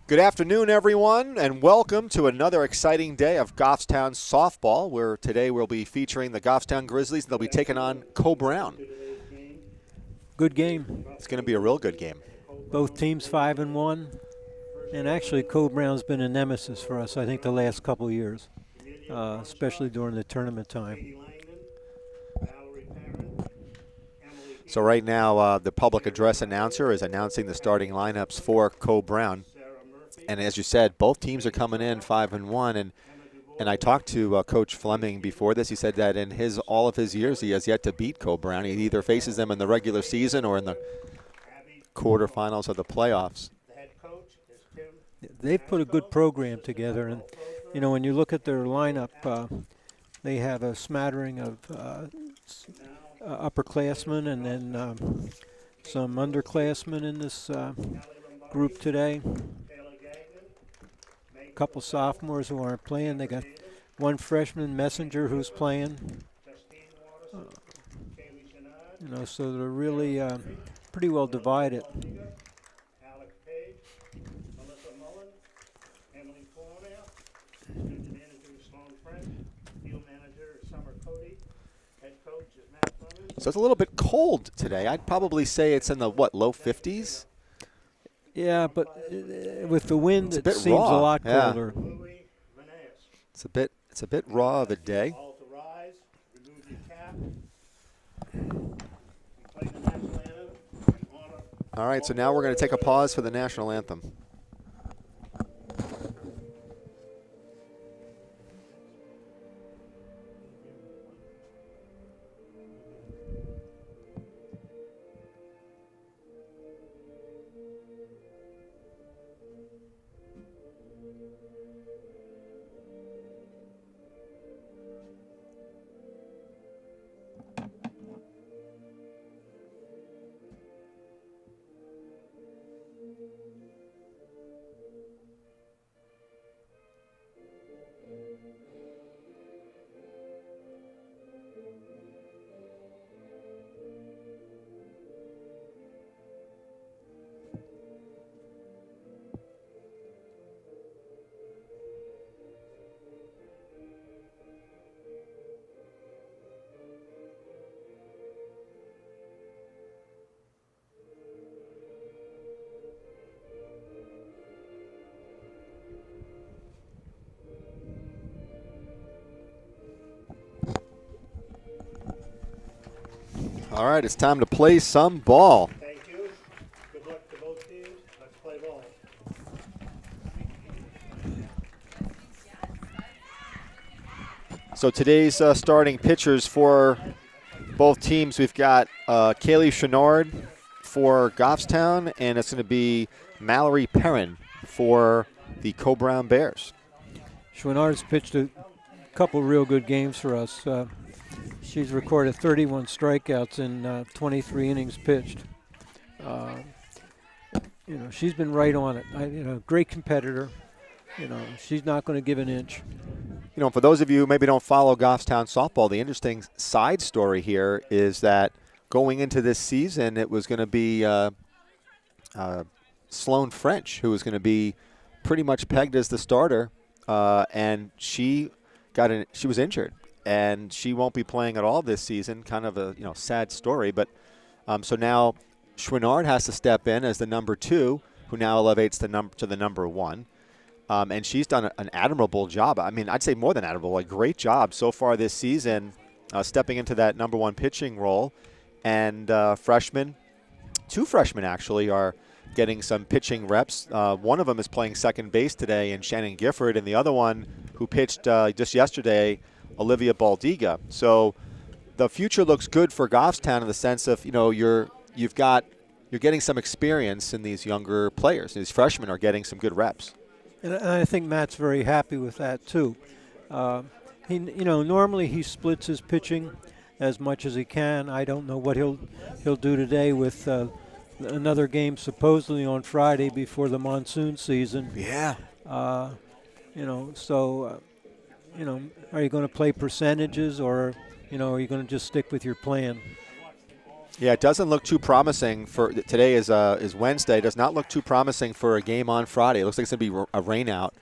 Good afternoon, everyone, and welcome to another exciting day of Goffstown softball, where today we'll be featuring the Goffstown Grizzlies, and they'll be taking on Coe-Brown. Good game. It's going to be a real good game. Both teams 5-1, and actually Coe-Brown's been a nemesis for us, I think, the last couple of years, especially during the tournament time. So right now, the public address announcer is announcing the starting lineups for Coe-Brown. And as you said, both teams are coming in 5-1, and I talked to Coach Fleming before this. He said that in all of his years, he has yet to beat Coe-Brown. He either faces them in the regular season or in the quarterfinals of the playoffs. They've put a good program together, and you know, when you look at their lineup, they have a smattering of upperclassmen and then some underclassmen in this group today. Couple sophomores who aren't playing. They got one freshman, Messenger, who's playing. You know, so they're really pretty well divided. So it's a little bit cold today. I'd probably say it's in the, low 50s? Yeah, but with the wind, it seems raw. a lot colder. It's a bit raw of a day. All right, so now we're going to take a pause for the national anthem. All right, it's time to play some ball. Thank you. Good luck to both teams. Let's play ball. So today's starting pitchers for both teams, we've got Kaylee Chenard for Goffstown, and it's going to be Mallory Perrin for the Coe-Brown Bears. Chenard's pitched a couple real good games for us. She's recorded 31 strikeouts in 23 innings pitched. You know, she's been right on it. Great competitor. You know, she's not going to give an inch. You know, for those of you who maybe don't follow Goffstown softball, the interesting side story here is that going into this season, it was going to be Sloan French who was going to be pretty much pegged as the starter, and she she was injured, and she won't be playing at all this season. Kind of a sad story, but so now Chouinard has to step in as the number 2, who now elevates to the number 1. And she's done an admirable job. I mean, I'd say more than admirable, a great job so far this season, stepping into that number 1 pitching role. And 2 freshmen actually, are getting some pitching reps. One of them is playing second base today in Shannon Gifford, and the other one, who pitched just yesterday, Olivia Baldiga. So the future looks good for Goffstown in the sense of, you're getting some experience in these younger players. These freshmen are getting some good reps. And I think Matt's very happy with that too. Normally he splits his pitching as much as he can. I don't know what he'll do today with another game supposedly on Friday before the monsoon season. Yeah. Are you going to play percentages, or are you going to just stick with your plan? Yeah, it doesn't look too promising for today. Is Wednesday. It does not look too promising for a game on Friday. It looks like it's going to be a rain out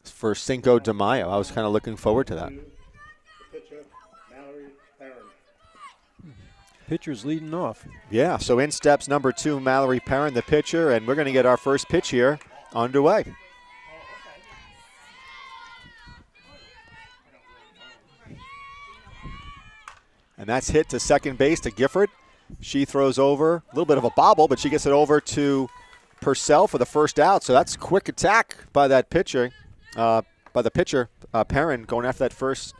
for Cinco de Mayo. I was kind of looking forward to that. Pitcher, Mallory Perrin. Pitcher's leading off. Yeah, so in steps number 2, Mallory Perrin, the pitcher, and we're going to get our first pitch here underway. And that's hit to second base to Gifford. She throws over, a little bit of a bobble, but she gets it over to Purcell for the first out. So that's quick attack by that pitcher, Perrin, going after that first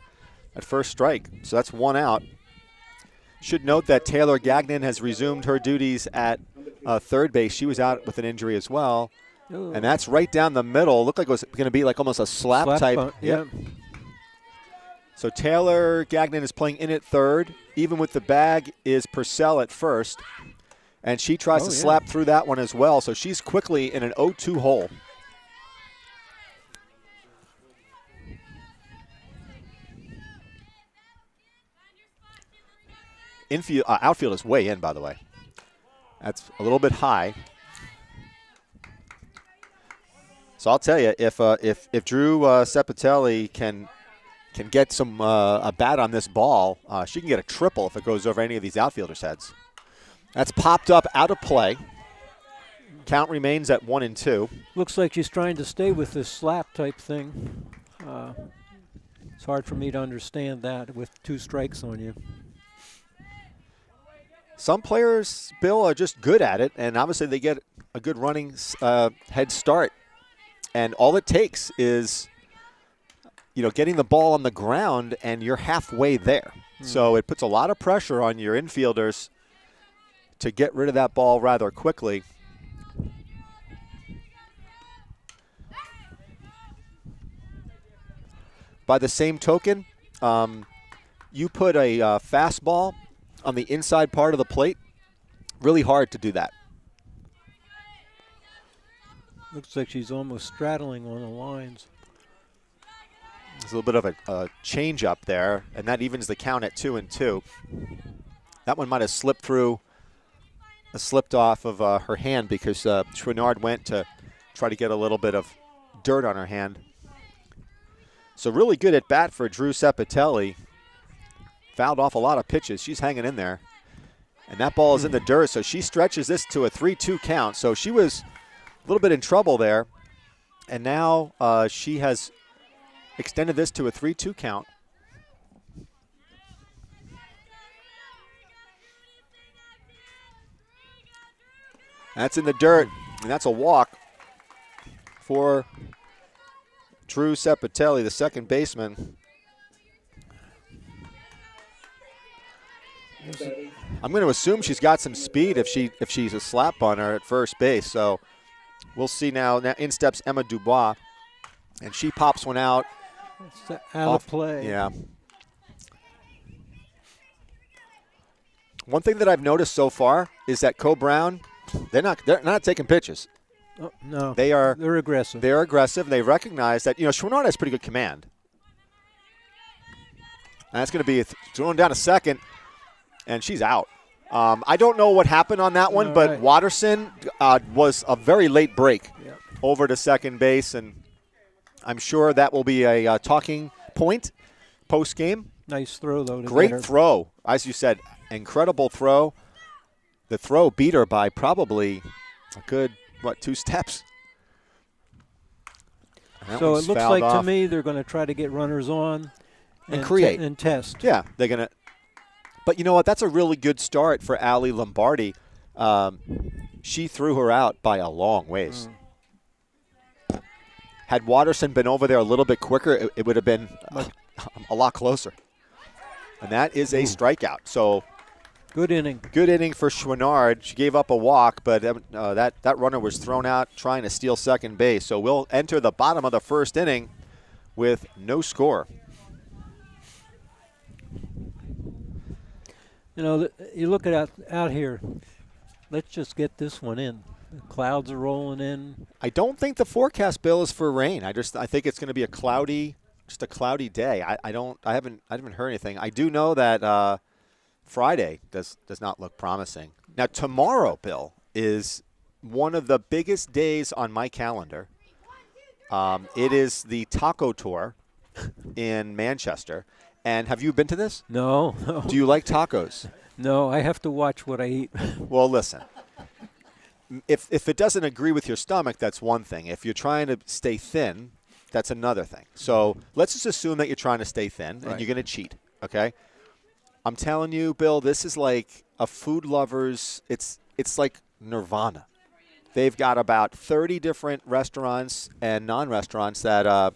strike. So that's 1 out. Should note that Taylor Gagnon has resumed her duties at third base. She was out with an injury as well. Ooh. And that's right down the middle. Looked like it was going to be like almost a slap type. Yeah. So Taylor Gagnon is playing in at third. Even with the bag is Purcell at first. And she tries to slap through that one as well. So she's quickly in an 0-2 hole. Outfield is way in, by the way. That's a little bit high. So I'll tell you, if Drew Cepitelli can get a bat on this ball, she can get a triple if it goes over any of these outfielders' heads. That's popped up out of play. Count remains at 1-2. Looks like she's trying to stay with this slap type thing. It's hard for me to understand that with 2 strikes on you. Some players, Bill, are just good at it, and obviously they get a good running head start. And all it takes is, getting the ball on the ground, and you're halfway there. So it puts a lot of pressure on your infielders to get rid of that ball rather quickly. By the same token, you put a fastball on the inside part of the plate, really hard to do that. Looks like she's almost straddling on the lines. There's a little bit of a change up there, and that evens the count at 2-2. That one might have slipped off of her hand because Chouinard went to try to get a little bit of dirt on her hand. So really good at bat for Drew Cepitelli. Fouled off a lot of pitches. She's hanging in there. And that ball is in the dirt, so she stretches this to a 3-2 count. So she was a little bit in trouble there. And now she has extended this to a 3-2 count. That's in the dirt, and that's a walk for Drew Cepitelli, the second baseman. I'm going to assume she's got some speed if she's a slap on her at first base. So we'll see now. Now in steps Emma Dubois, and she pops one out. It's out of play. Yeah. One thing that I've noticed so far is that Coe-Brown, they're not taking pitches. Oh, no, they're aggressive. They're aggressive. And they recognize that Chouinard has pretty good command. And that's going to be throwing down a second, and she's out. I don't know what happened on that one, but right. Watterson was a very late break over to second base, and I'm sure that will be a talking point post-game. Nice throw, though. To Great get her. throw. As you said, incredible throw. The throw beat her by probably a good, 2 steps. That So one's it looks fouled like off. to me they're going to try to get runners on And create. and test. Yeah, they're going to. But you know what? That's a really good start for Allie Lombardi. She threw her out by a long ways. Had Watterson been over there a little bit quicker, it would have been a lot closer. And that is a strikeout. So Good inning. good inning for Chouinard. She gave up a walk, but that runner was thrown out trying to steal second base. So we'll enter the bottom of the first inning with no score. You know, you look at out here. Let's just get this one in. The clouds are rolling in. I don't think the forecast, Bill, is for rain. I think it's going to be a cloudy day. I haven't heard anything. I do know that Friday does not look promising. Now tomorrow, Bill, is one of the biggest days on my calendar. It is the taco tour in Manchester. And have you been to this? No. Do you like tacos? No, I have to watch what I eat. Well, listen. If it doesn't agree with your stomach, that's one thing. If you're trying to stay thin, that's another thing. So let's just assume that you're trying to stay thin and you're going to cheat, okay? I'm telling you, Bill, this is like a food lover's, it's like nirvana. They've got about 30 different restaurants and non-restaurants that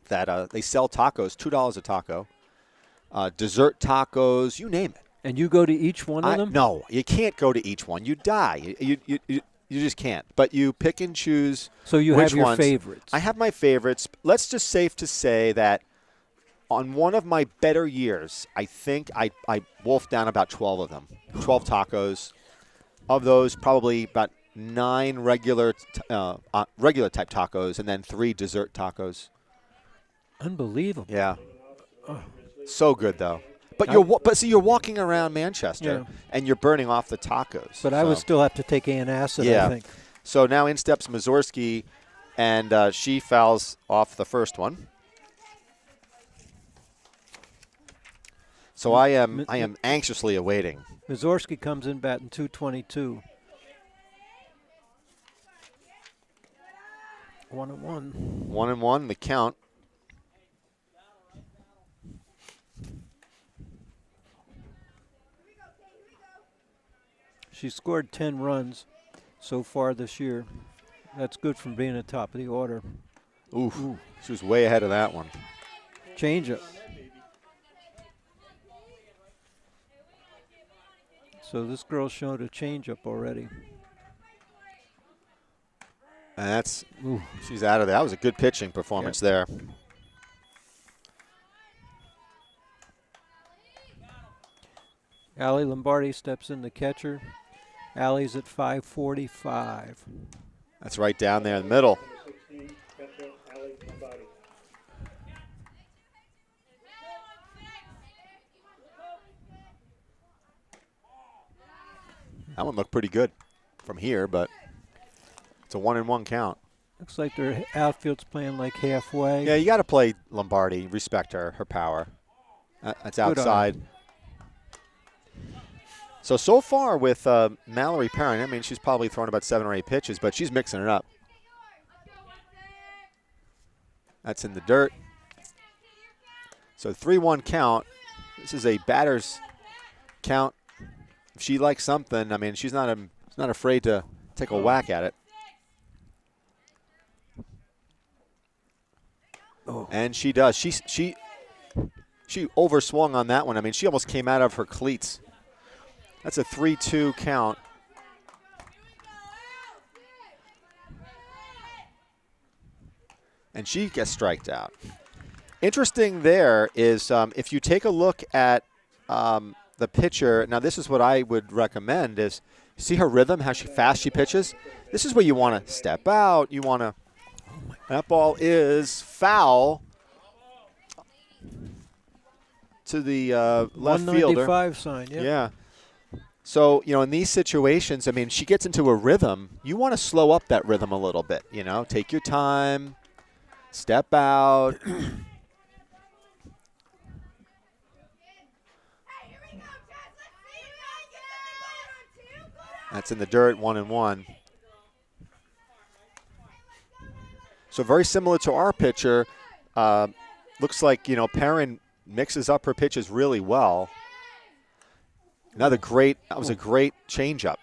they sell tacos, $2 a taco, dessert tacos, you name it. And you go to each one of them? No, you can't go to each one. You die. You just can't. But you pick and choose. So you which have your ones. favorites. I have my favorites. Let's just safe to say that on one of my better years, I think I wolfed down about 12 of them, 12 tacos. Of those, probably about 9 regular type tacos and then 3 dessert tacos. Unbelievable. Yeah. So good, though. But you're walking around Manchester and you're burning off the tacos. But I would still have to take antacid, I think. So now in steps Mazurski, and she fouls off the first one. So I am anxiously awaiting. Mazurski comes in batting .222. 1-1. 1-1, the count. She scored 10 runs so far this year. That's good from being at top of the order. Ooh. She was way ahead of that one. Changeup. So this girl showed a changeup already. And she's out of there. That was a good pitching performance there. Allie Lombardi steps in the catcher. Allie's at 545. That's right down there in the middle. 16, catcher, Allie Lombardi. That one looked pretty good from here, but it's a 1-1 count. Looks like their outfield's playing like halfway. Yeah, you got to play Lombardi. Respect her power. That's outside. So far with Mallory Perrin, I mean, she's probably thrown about 7 or 8 pitches, but she's mixing it up. That's in the dirt. So 3-1 count. This is a batter's count. If she likes something, I mean, she's not afraid to take a whack at it. Oh. And she does. She overswung on that one. I mean, she almost came out of her cleats. That's a 3-2 count. And she gets striked out. Interesting there is if you take a look at the pitcher, now this is what I would recommend is see her rhythm, how fast she pitches. This is where you want to step out. You want to, that ball is foul to the left fielder. 195 sign, Yeah. So, in these situations, I mean, she gets into a rhythm. You want to slow up that rhythm a little bit, take your time, Step out. That's in the dirt, 1-1. So very similar to our pitcher. Looks like, Perrin mixes up her pitches really well. That was a great changeup.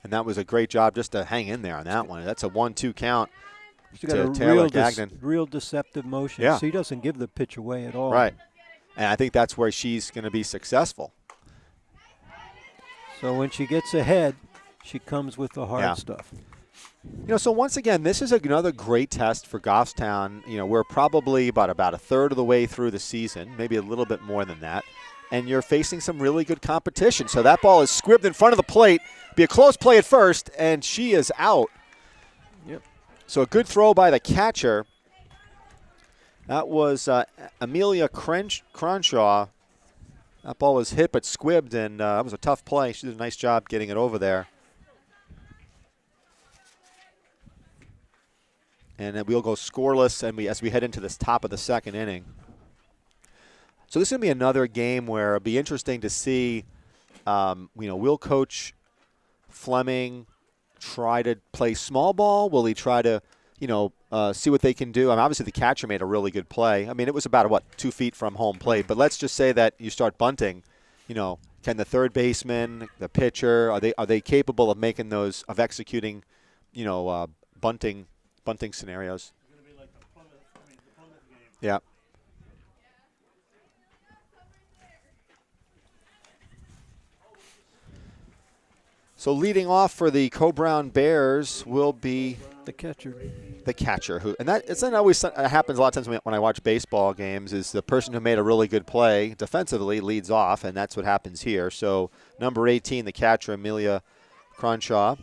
And that was a great job just to hang in there on that one. That's a 1-2 count She's got to a Taylor Gagnon. real deceptive motion. Yeah. So he doesn't give the pitch away at all. Right. And I think that's where she's going to be successful. So when she gets ahead, she comes with the hard stuff. So once again, this is another great test for Goffstown. We're probably about a third of the way through the season, maybe a little bit more than that. And you're facing some really good competition. So that ball is squibbed in front of the plate. Be a close play at first, and she is out. Yep. So a good throw by the catcher. That was Amelia Cronshaw. That ball was hit but squibbed, and that was a tough play. She did a nice job getting it over there. And then we'll go scoreless as we head into this top of the second inning. So this is going to be another game where it'll be interesting to see, will Coach Fleming try to play small ball? Will he try to, see what they can do? Obviously the catcher made a really good play. It was about, 2 feet from home plate. But let's just say that you start bunting. Can the third baseman, the pitcher, are they capable of executing, bunting scenarios? It's going to be like the Plymouth game. Yeah. So leading off for the Coe-Brown Bears will be The catcher. the catcher, it's not always happens a lot of times when I watch baseball games, is the person who made a really good play defensively leads off, and that's what happens here. So number 18, the catcher, Amelia Cronshaw.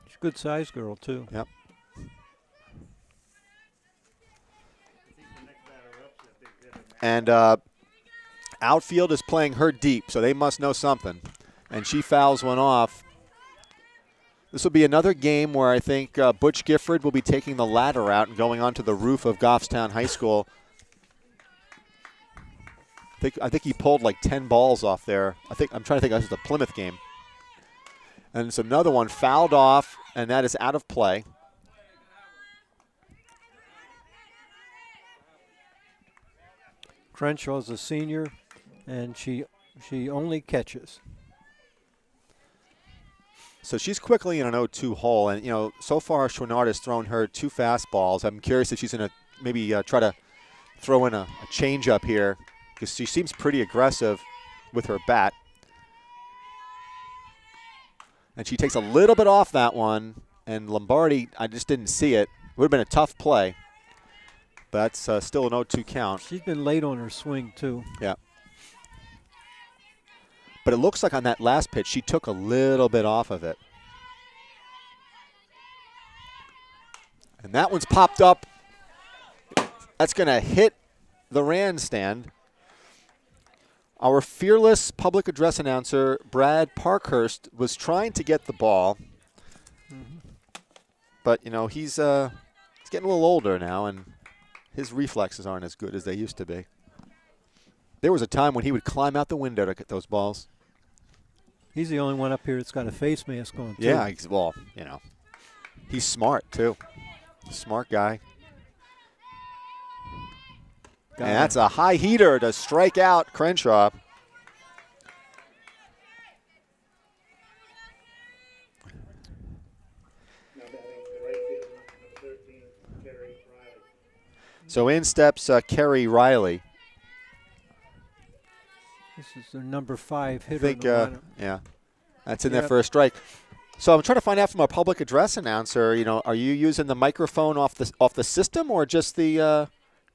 She's a good size girl, too. Yep. And outfield is playing her deep, so they must know something. And she fouls one off. This will be another game where I think Butch Gifford will be taking the ladder out and going onto the roof of Goffstown High School. I think he pulled like 10 balls off there. I'm trying to think. This is the Plymouth game. And it's another one fouled off, and that is out of play. Crenshaw's a senior, and she only catches. So she's quickly in an 0-2 hole, and so far Chouinard has thrown her 2 fastballs. I'm curious if she's going to maybe try to throw in a changeup here, because she seems pretty aggressive with her bat. And she takes a little bit off that one, and Lombardi, I just didn't see it. Would have been a tough play, but that's still an 0-2 count. She's been late on her swing, too. Yeah. But it looks like on that last pitch, she took a little bit off of it. And that one's popped up. That's going to hit the Rand stand. Our fearless public address announcer, Brad Parkhurst, was trying to get the ball. But, he's getting a little older now, and his reflexes aren't as good as they used to be. There was a time when he would climb out the window to get those balls. He's the only one up here that's got a face mask on, too. Yeah, well, he's smart, too. Smart guy. And that's a high heater to strike out Crenshaw. Now batting the right field, number 13, Kerry Riley. So in steps Kerry Riley. This is their number 5 I hitter think, in the lineup. yeah, that's in there for a strike. So I'm trying to find out from our public address announcer, are you using the microphone off the system or just the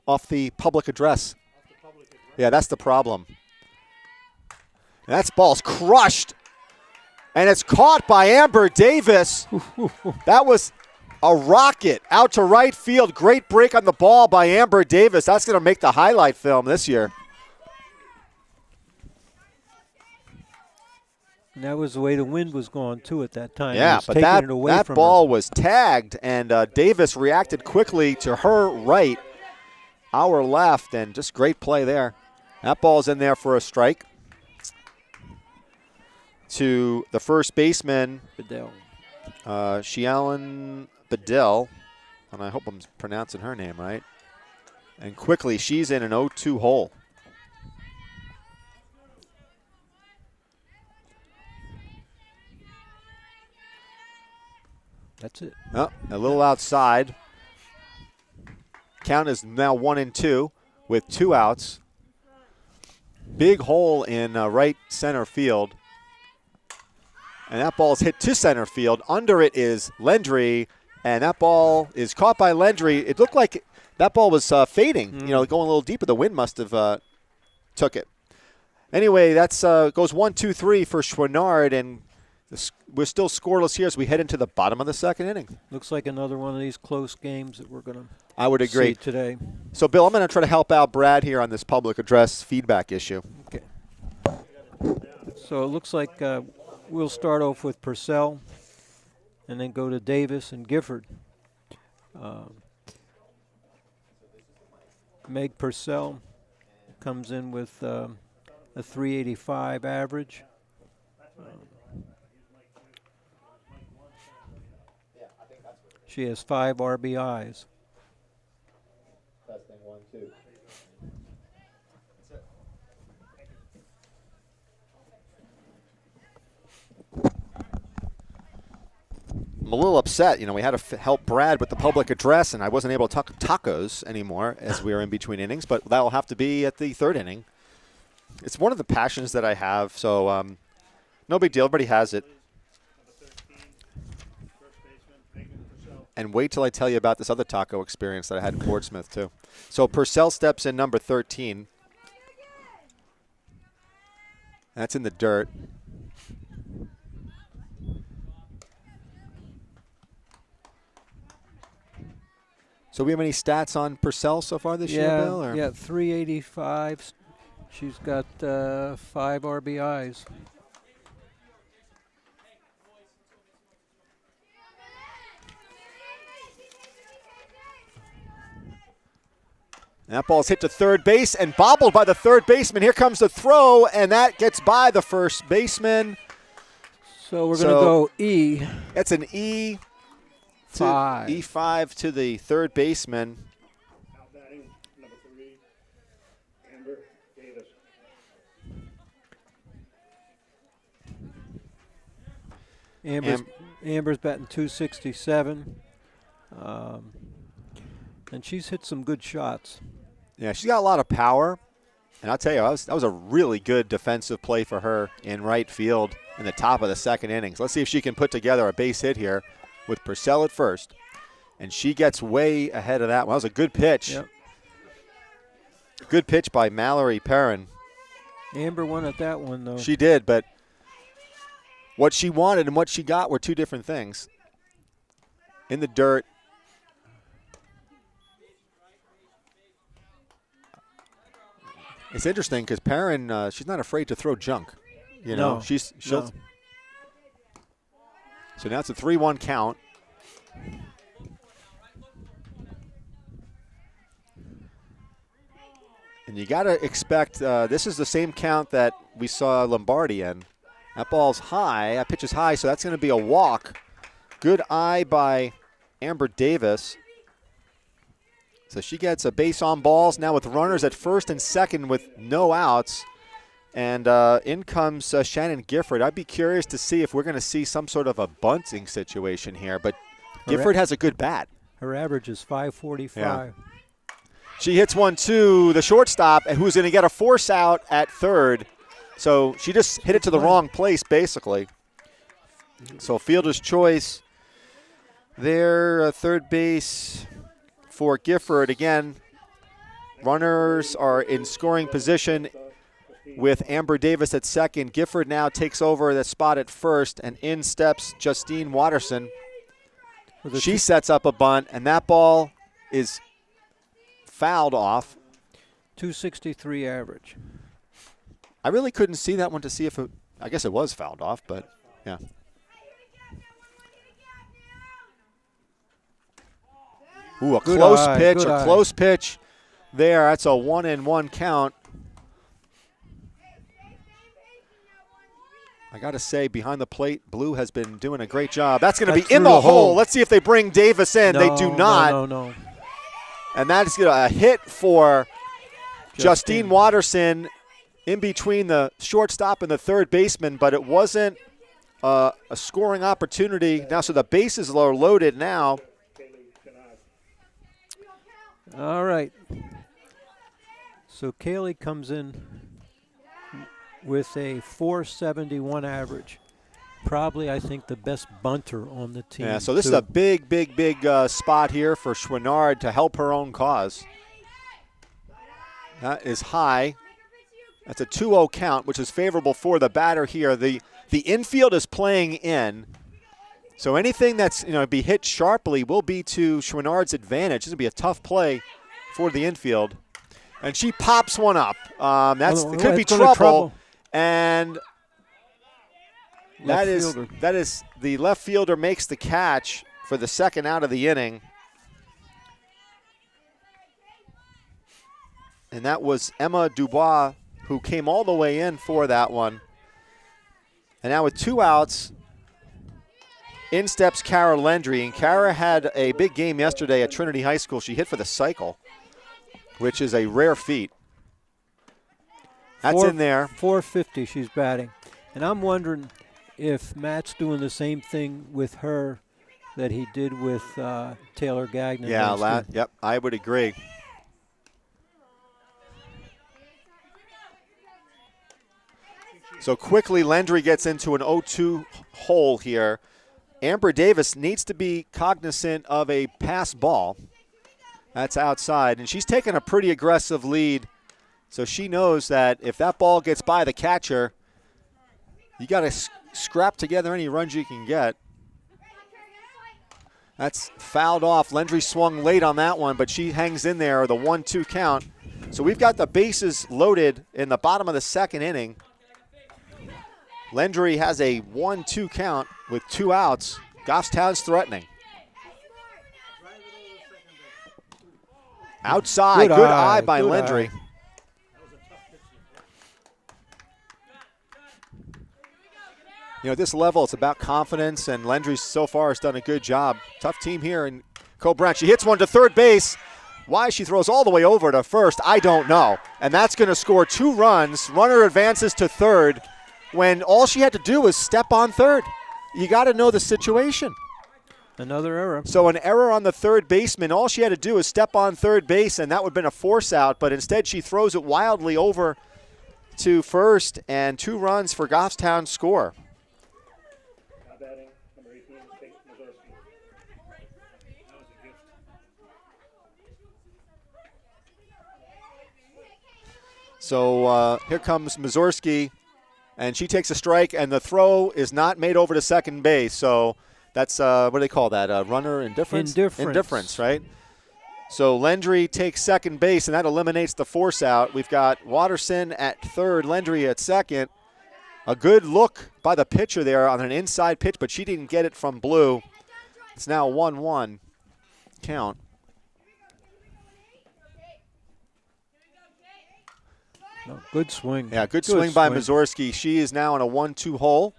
off the public address? Yeah, that's the problem. And that ball's crushed, and it's caught by Amber Davis. That was a rocket out to right field. Great break on the ball by Amber Davis. That's going to make the highlight film this year. And that was the way the wind was going, too, at that time. It Yeah, was but taking that, it away that from ball her. was tagged, and Davis reacted quickly to her right, our left, and just great play there. That ball's in there for a strike. To the first baseman, Bedell. Shialin Bedell, and I hope I'm pronouncing her name right. And quickly, she's in an 0-2 hole. That's it. Oh, a little outside. Count is now 1-2 with 2 outs. Big hole in right center field. And that ball's hit to center field. Under it is Lendry, and that ball is caught by Lendry. It looked like that ball was fading, going a little deeper. The wind must have took it. Anyway, that's goes 1-2-3 for Chouinard, and we're still scoreless here as we head into the bottom of the second inning. Looks like another one of these close games that we're going to I would agree see today. So, Bill, I'm going to try to help out Brad here on this public address feedback issue. Okay. So it looks like we'll start off with Purcell and then go to Davis and Gifford. Meg Purcell comes in with a 385 average. She has 5 RBIs. Testing 1, 2. I'm a little upset. We had to help Brad with the public address, and I wasn't able to talk tacos anymore as we were in between innings, but that'll have to be at the third inning. It's one of the passions that I have, so no big deal. Everybody has it. And wait till I tell you about this other taco experience that I had in Portsmouth, too. So Purcell steps in number 13. That's in the dirt. So we have any stats on Purcell so far this year, Bill? Or? Yeah, 385. She's got 5 RBIs. That ball's hit to third base and bobbled by the third baseman. Here comes the throw, and that gets by the first baseman. So we're going to go E. That's an E. Five. E5 to the third baseman. Now batting, number 3, Amber Davis. Amber's batting 267. And she's hit some good shots. Yeah, she's got a lot of power. And I'll tell you, that was a really good defensive play for her in right field in the top of the second innings. Let's see if she can put together a base hit here with Purcell at first. And she gets way ahead of that one. That was a good pitch. Yep. Good pitch by Mallory Perrin. Amber won at that one, though. She did, but what she wanted and what she got were two different things. In the dirt. It's interesting because Perrin, she's not afraid to throw junk. No. So now it's a 3-1 count. And you got to expect, this is the same count that we saw Lombardi in. That ball's high, that pitch is high, so that's going to be a walk. Good eye by Amber Davis. So she gets a base on balls now with runners at first and second with no outs. And in comes Shannon Gifford. I'd be curious to see if we're going to see some sort of a bunting situation here. But Gifford has a good bat. Her average is 545. Yeah. She hits one to the shortstop, who's going to get a force out at third. So she just hit it to the wrong place, basically. So fielder's choice there, third base for Gifford. Again, runners are in scoring position with Amber Davis at second. Gifford now takes over the spot at first, and in steps Justine Watterson. She sets up a bunt, and that ball is fouled off. 263 average. I really couldn't see that one to see if I guess it was fouled off, but yeah. Ooh, a Good close eye, pitch, good a eye. close pitch there. That's a 1-1 count. I got to say, behind the plate, Blue has been doing a great job. That's going to That's be in through the the hole. hole. Let's see if they bring Davis in. They do not. No. And that's a hit for Justine Watterson in between the shortstop and the third baseman, but it wasn't a scoring opportunity. Now, so the bases are loaded now. All right. So Kaylee comes in with a 471 average. Probably, I think, the best bunter on the team. Yeah, so this is a big spot here for Chouinard to help her own cause. That is high. That's a 2-0 count, which is favorable for the batter here. The infield is playing in, so anything that's be hit sharply will be to Chouinard's advantage. This will be a tough play for the infield, and she pops one up. It could be trouble, and that is the left fielder makes the catch for the second out of the inning. And that was Emma Dubois, who came all the way in for that one. And now with 2 outs, in steps Kara Lendry. And Kara had a big game yesterday at Trinity High School. She hit for the cycle, which is a rare feat. That's in there. 450 she's batting. And I'm wondering if Matt's doing the same thing with her that he did with Taylor Gagnon. Yeah, yep, I would agree. So quickly, Lendry gets into an 0-2 hole here. Amber Davis needs to be cognizant of a pass ball. That's outside, and she's taken a pretty aggressive lead. So she knows that if that ball gets by the catcher, you got to scrap together any runs you can get. That's fouled off. Lendry swung late on that one, but she hangs in there, the 1-2 count. So we've got the bases loaded in the bottom of the second inning. Lendry has a 1-2 count with 2 outs. Goffstown's threatening. Outside, good eye by Lendry. At this level, it's about confidence, and Lendry so far has done a good job. Tough team here in Coe-Brown. She hits one to third base. Why she throws all the way over to first, I don't know. And that's going to score 2 runs. Runner advances to third when all she had to do was step on third. You got to know the situation. Another error. So an error on the third baseman. All she had to do was step on third base, and that would have been a force out. But instead, she throws it wildly over to first, and 2 runs for Goffstown score. Batting, number 18, Kate Mazurski. That was a gift. So here comes Mazurski, and she takes a strike, and the throw is not made over to second base. So that's, what do they call that, runner indifference? Indifference, right? So Lendry takes second base, and that eliminates the force out. We've got Watterson at third, Lendry at second. A good look by the pitcher there on an inside pitch, but she didn't get it from Blue. It's now 1-1 count. No, good swing. Yeah, good swing by Mazurski. She is now in a 1-2 hole.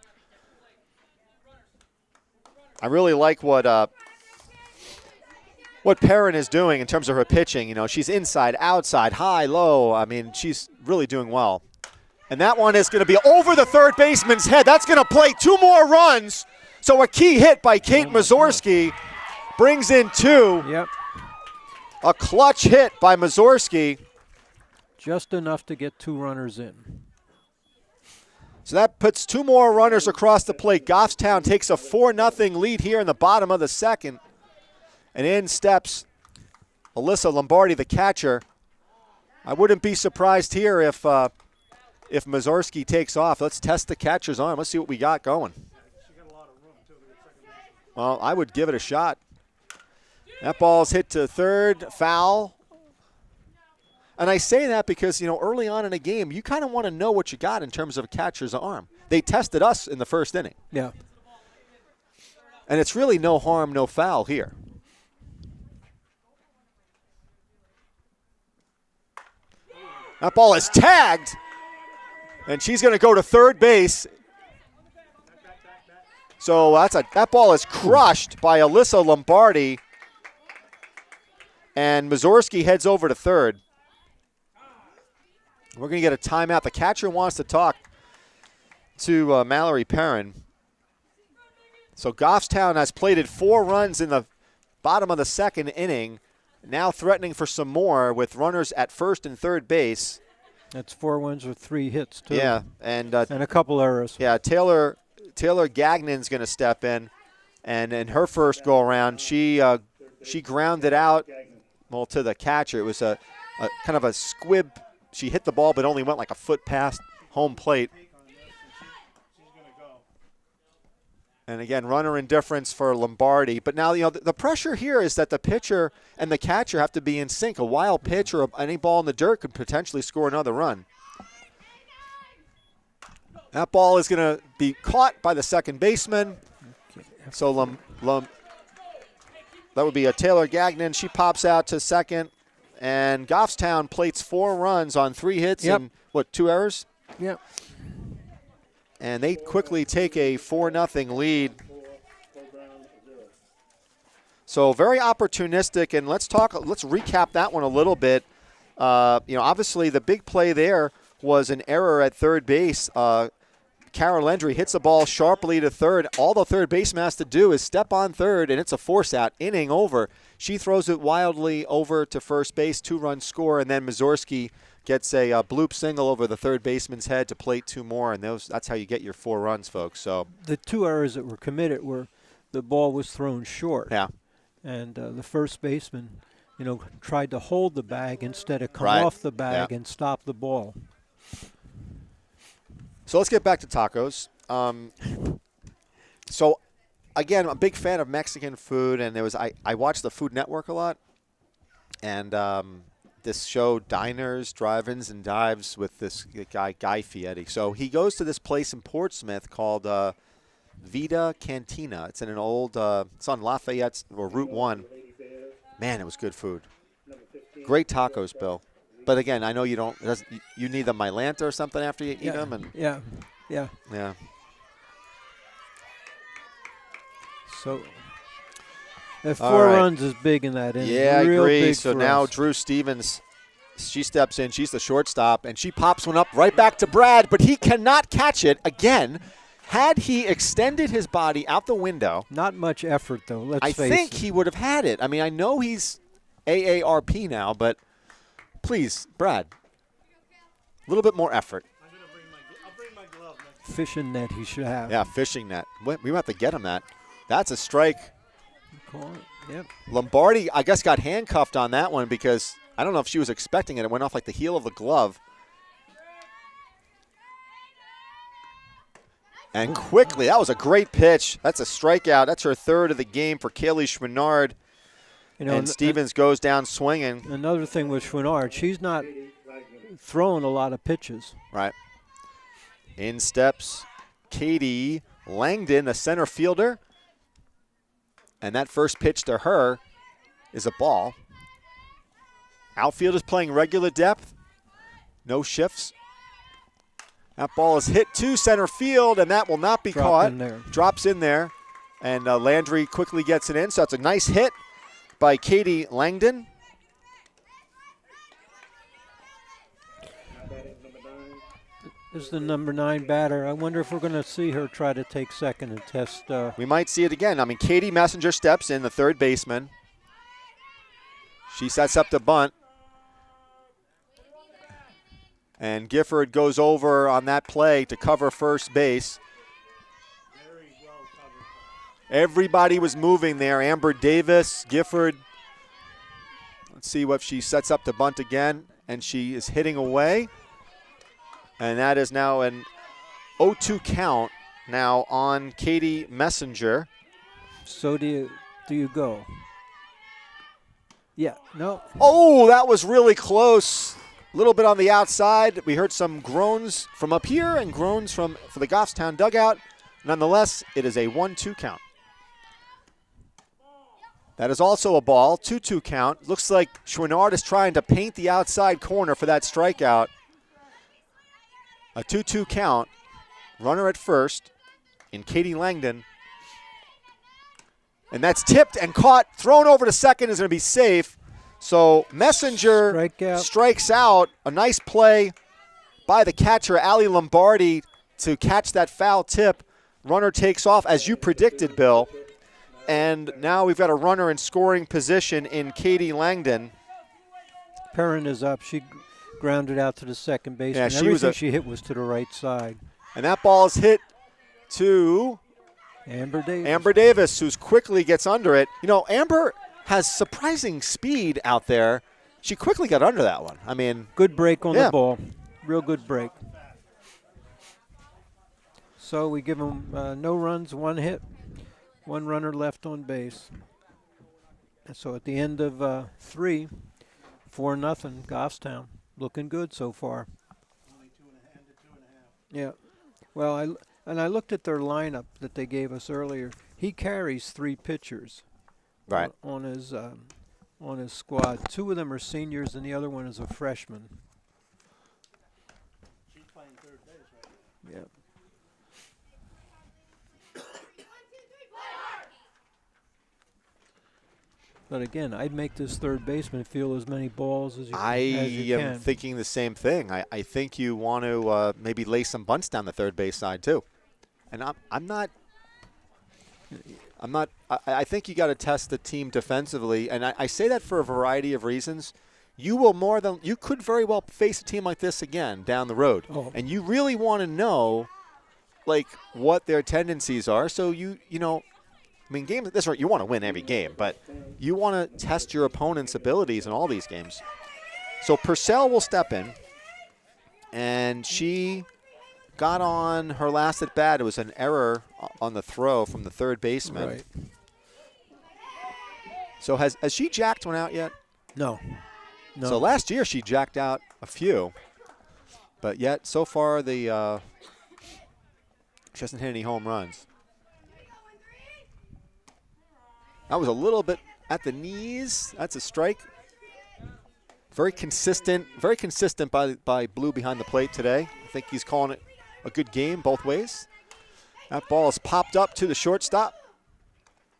I really like what Perrin is doing in terms of her pitching. She's inside, outside, high, low. I mean, she's really doing well. And that one is going to be over the third baseman's head. That's going to play 2 more runs. So a key hit by Kate Mazurski brings in 2. Yep. A clutch hit by Mazurski. Just enough to get 2 runners in. So that puts 2 more runners across the plate. Goffstown takes a 4-0 lead here in the bottom of the second. And in steps Alyssa Lombardi, the catcher. I wouldn't be surprised here if Mazurski takes off. Let's test the catcher's arm. Let's see what we got going. Well, I would give it a shot. That ball's hit to third, foul. And I say that because, early on in a game, you kind of want to know what you got in terms of a catcher's arm. they tested us in the first inning. Yeah. And it's really no harm, no foul here. That ball is tagged, and she's going to go to third base. So that ball is crushed by Alyssa Lombardi, and Mazurski heads over to third. We're going to get a timeout. The catcher wants to talk to Mallory Perrin. So Goffstown has plated 4 runs in the bottom of the second inning, now threatening for some more with runners at first and third base. That's 4 wins with 3 hits, too. Yeah, and a couple errors. Yeah, Taylor Gagnon's going to step in, and in her first go-around, she grounded out, well, to the catcher. It was a kind of a squib. She hit the ball but only went like a foot past home plate. And again, runner indifference for Lombardi. But now, the pressure here is that the pitcher and the catcher have to be in sync. A wild pitch or any ball in the dirt could potentially score another run. That ball is going to be caught by the second baseman. So that would be a Taylor Gagnon. She pops out to second. And Goffstown plates 4 runs on 3 hits and, 2 errors? Yep. And they quickly take a 4-0 lead. So very opportunistic, and let's recap that one a little bit. Obviously the big play there was an error at third base. Carol Landry hits the ball sharply to third. All the third baseman has to do is step on third, and it's a force out. Inning over. She throws it wildly over to first base, 2-run score, and then Mazurski gets a bloop single over the third baseman's head to plate 2 more, and that's how you get your 4 runs, folks. So the 2 errors that were committed were the ball was thrown short. Yeah. And the first baseman, tried to hold the bag instead of come Right. off the bag and stop the ball. So let's get back to tacos. So, again, I'm a big fan of Mexican food, and I watch the Food Network a lot, and this show, Diners, Drive-Ins, and Dives, with this guy Fieri. So he goes to this place in Portsmouth called Vida Cantina. It's in an old, it's on Lafayette or Route 1. Man, it was good food. Great tacos, Bill. But again, I know you don't. You need the Mylanta or something after you eat them, and Yeah. So that 4 runs is big in that inning. Yeah, Real I agree. big So for now us. Drew Stevens, she steps in. She's the shortstop, and she pops one up right back to Brad, but he cannot catch it again. Had he extended his body out the window, Not much effort though. Let's I face think it. he would have had it. I mean, I know he's AARP now, but please, Brad, a little bit more effort. I'll bring my glove next. Fishing net he should have. Yeah, fishing net. We have to get him that. That's a strike. Call it. Yep. Lombardi, I guess, got handcuffed on that one because I don't know if she was expecting it. It went off like the heel of the glove. And quickly, that was a great pitch. That's a strikeout. That's her 3rd of the game for Kaylee Schwinnard. And Stevens goes down swinging. Another thing with Schwinnard, she's not throwing a lot of pitches. Right. In steps Katie Langdon, the center fielder. And that first pitch to her is a ball. Outfield is playing regular depth. No shifts. That ball is hit to center field, and that will not be caught. Drops in there. And Landry quickly gets it in. So that's a nice hit by Katie Langdon. This is the number 9 batter. I wonder if we're going to see her try to take second and test. We might see it again. I mean, Katie Messenger steps in, the third baseman. She sets up the bunt. And Gifford goes over on that play to cover first base. Everybody was moving there. Amber Davis, Gifford. Let's see what she sets up to bunt again. And she is hitting away. And that is now an 0-2 count now on Katie Messenger. So do you go? Yeah, no. Oh, that was really close. A little bit on the outside. We heard some groans from up here and groans for the Goffstown dugout. Nonetheless, it is a 1-2 count. That is also a ball, 2-2 count. Looks like Chouinard is trying to paint the outside corner for that strikeout. A 2-2 count. Runner at first in Katie Langdon. And that's tipped and caught. Thrown over to second is going to be safe. So Messenger strikes out. A nice play by the catcher, Ali Lombardi, to catch that foul tip. Runner takes off, as you predicted, Bill. And now we've got a runner in scoring position in Katie Langdon. Perrin is up. She grounded out to the second base. Yeah, Everything she hit was to the right side. And that ball is hit to Amber Davis. Amber Davis, who quickly gets under it. You know, Amber has surprising speed out there. She quickly got under that one. I mean, good break on the ball. Real good break. So we give them no runs, 1 hit. 1 runner left on base. And so at the end of 3, 4-0, Goffstown. Looking good so far. Only 2.5. Yeah. Well, I looked at their lineup that they gave us earlier. He carries 3 pitchers. Right. On his squad. 2 of them are seniors and the other one is a freshman. She's playing third base, right? Yeah. But again, I'd make this third baseman feel as many balls as you can. am thinking the same thing. I think you want to maybe lay some bunts down the third base side too. And I'm not. I think you got to test the team defensively, and I say that for a variety of reasons. You could very well face a team like this again down the road, and you really want to know, like, what their tendencies are. So you know. I mean, games like this, you want to win every game, but you want to test your opponent's abilities in all these games. So Purcell will step in, and she got on her last at bat. It was an error on the throw from the third baseman. Right. So has she jacked one out yet? No. So last year she jacked out a few, but yet so far she hasn't hit any home runs. That was a little bit at the knees. That's a strike. Very consistent by Blue behind the plate today. I think he's calling it a good game both ways. That ball is popped up to the shortstop,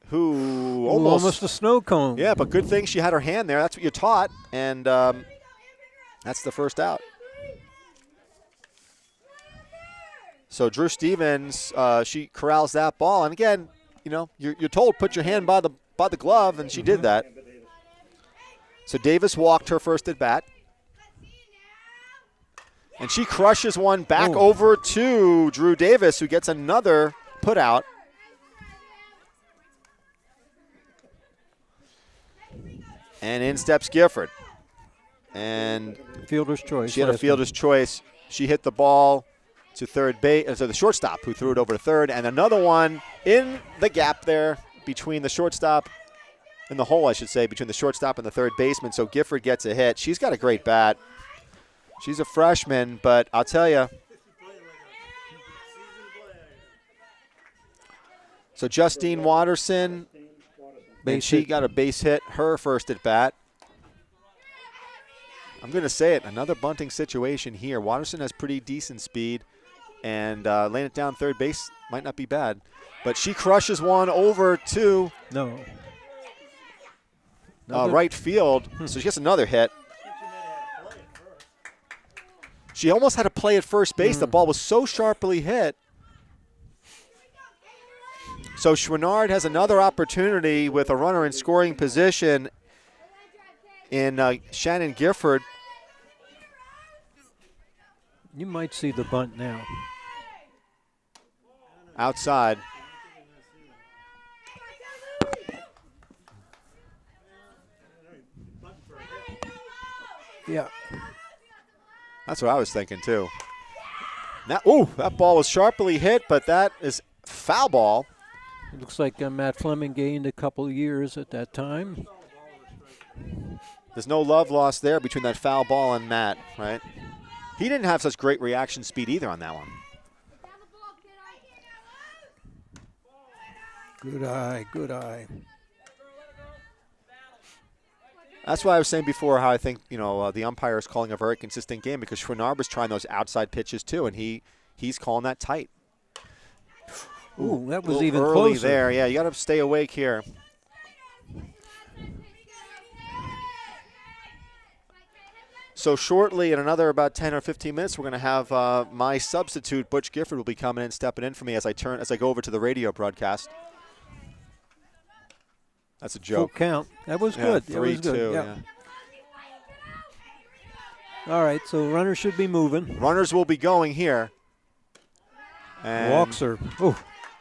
who almost a snow cone. Yeah, but good thing she had her hand there. That's what you're taught, and that's the first out. So Drew Stevens, she corrals that ball, and again, you know, you're told put your hand by the glove, and she did that. So Davis walked her first at bat. And she crushes one back over to Drew Davis, who gets another put out. And in steps Gifford. And fielder's choice. She had a fielder's choice. She hit the ball to third base, to the shortstop, who threw it over to third, and another one in the gap there between the shortstop, in the hole, I should say, between the shortstop and the third baseman. So Gifford gets a hit. She's got a great bat. She's a freshman, but I'll tell you. So Justine Watterson, and she got a base hit, her first at bat. I'm going to say it, another bunting situation here. Watterson has pretty decent speed, and laying it down third base might not be bad. But she crushes one over to right field, so she gets another hit. She almost had to play at first base. The ball was so sharply hit. So Chouinard has another opportunity with a runner in scoring position in Shannon Gifford. You might see the bunt now. Outside. Yeah. That's what I was thinking, too. Now, that ball was sharply hit, but that is foul ball. It looks like Matt Fleming gained a couple of years at that time. There's no love lost there between that foul ball and Matt, right? He didn't have such great reaction speed either on that one. Good eye, good eye. That's why I was saying before how I think, the umpire is calling a very consistent game because Chouinard was trying those outside pitches too, and he's calling that tight. Ooh, that was a even early closer. there. Yeah, you got to stay awake here. So shortly, in another about 10 or 15 minutes, we're going to have my substitute, Butch Gifford, will be coming in, stepping in for me as I go over to the radio broadcast. That's a joke. Full count. That was Yeah, good. That was 3-2. good. Yeah. All right, so runners should be moving. Runners will be going here. And Walks are,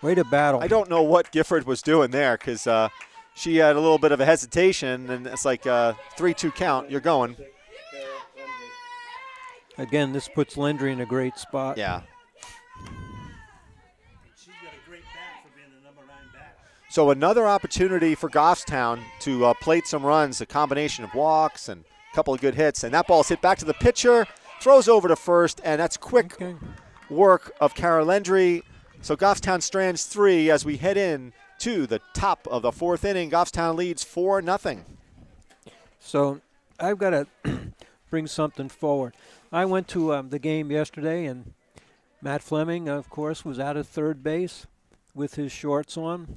way to battle. I don't know what Gifford was doing there because she had a little bit of a hesitation, and it's like 3-2 count. You're going. Again, this puts Landry in a great spot. Yeah. She's got a great bat for being the number 9 bat. So another opportunity for Goffstown to plate some runs, a combination of walks and a couple of good hits. And that ball's hit back to the pitcher, throws over to first, and that's quick work of Kara Landry. So Goffstown strands 3 as we head in to the top of the 4th inning. Goffstown leads 4-0. So I've got to bring something forward. I went to the game yesterday, and Matt Fleming, of course, was out at third base with his shorts on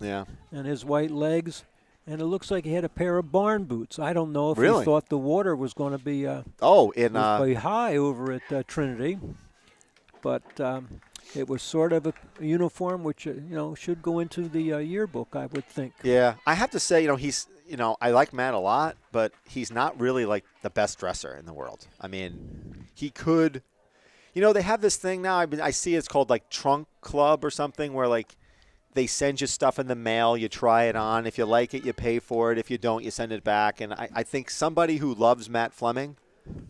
and his white legs, and it looks like he had a pair of barn boots. I don't know if he thought the water was going to be be high over at Trinity, but it was sort of a uniform which should go into the yearbook, I would think. Yeah, I have to say, he's. I like Matt a lot, but he's not really like the best dresser in the world. I mean, he could, they have this thing now. I see it's called like Trunk Club or something where like they send you stuff in the mail. You try it on. If you like it, you pay for it. If you don't, you send it back. And I think somebody who loves Matt Fleming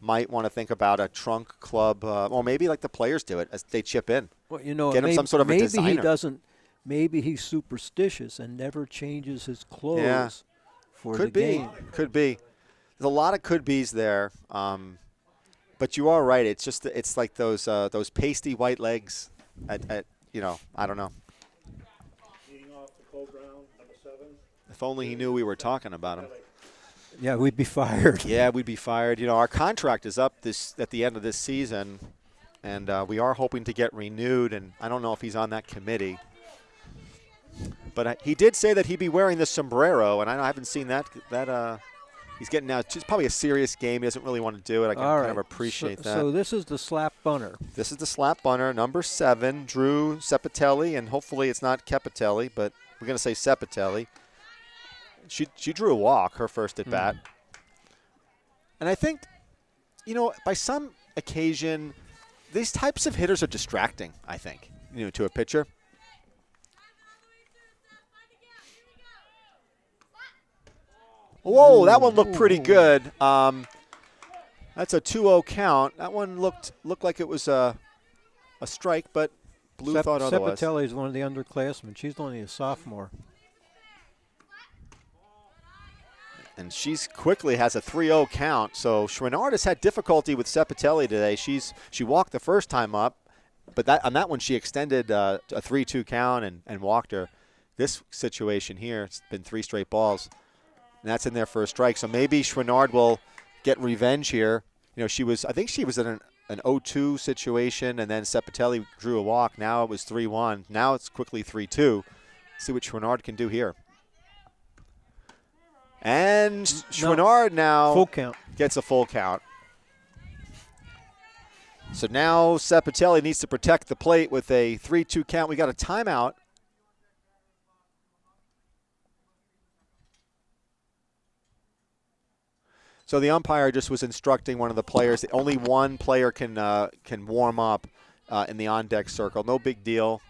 might want to think about a Trunk Club, or maybe like the players do it as they chip in. Well, get him some sort of a designer. Maybe he doesn't. Maybe he's superstitious and never changes his clothes. Yeah. Could be. Could be. There's a lot of could be's there, but you are right. It's like those pasty white legs. I don't know. Leading off the Coe-Brown, number 7. If only he knew we were talking about him. Yeah, we'd be fired. Yeah, we'd be fired. Our contract is up at the end of this season, and we are hoping to get renewed. And I don't know if he's on that committee. But he did say that he'd be wearing the sombrero, and I haven't seen that he's getting now. It's probably a serious game. He doesn't really want to do it. I can kind of appreciate that. So this is the slap bunter. This is the slap bunter, number 7, Drew Sepatelli, and hopefully it's not Capitelli, but we're going to say Sepatelli. She drew a walk, her first at bat. And I think, by some occasion, these types of hitters are distracting, I think, to a pitcher. Whoa, that one looked pretty good. That's a 2-0 count. That one looked like it was a strike, but Blue thought otherwise. Sepatelli is one of the underclassmen. She's only a sophomore. And she's quickly has a 3-0 count. So Chouinard has had difficulty with Sepatelli today. She walked the first time up, but on that one she extended a 3-2 count and walked her. This situation here, it's been 3 straight balls. And that's in there for a strike. So maybe Chouinard will get revenge here. I think she was in an 0-2 situation, and then Sepatelli drew a walk. Now it was 3-1. Now it's quickly 3-2. See what Chouinard can do here. And Chouinard now full count. Gets a full count. So now Sepatelli needs to protect the plate with a 3-2 count. We got a timeout. So the umpire just was instructing one of the players. Only one player can warm up in the on-deck circle. No big deal.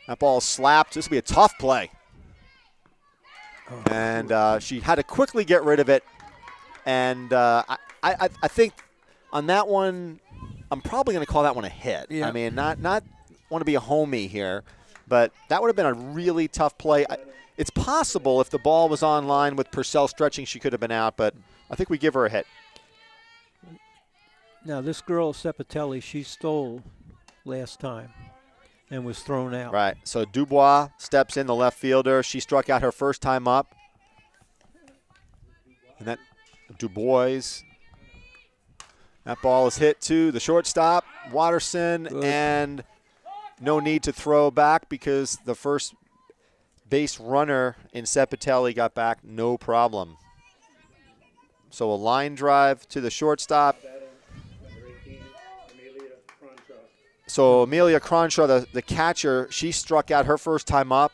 That ball slapped. This will be a tough play. And she had to quickly get rid of it. And I think on that one, I'm probably going to call that one a hit. Yeah. I mean, not want to be a homie here. but that would have been a really tough play. It's possible if the ball was on line with Purcell stretching, she could have been out, but I think we give her a hit. Now, this girl, Sepatelli, she stole last time and was thrown out. Right. So Dubois steps in, the left fielder. She struck out her first time up. And that Dubois. That ball is hit to the shortstop, Watterson, Good. And no need to throw back because the first base runner in Sepatelli got back no problem. So a line drive to the shortstop. Number 18, Amelia Cronshaw. So Amelia Cronshaw, the catcher, she struck out her first time up.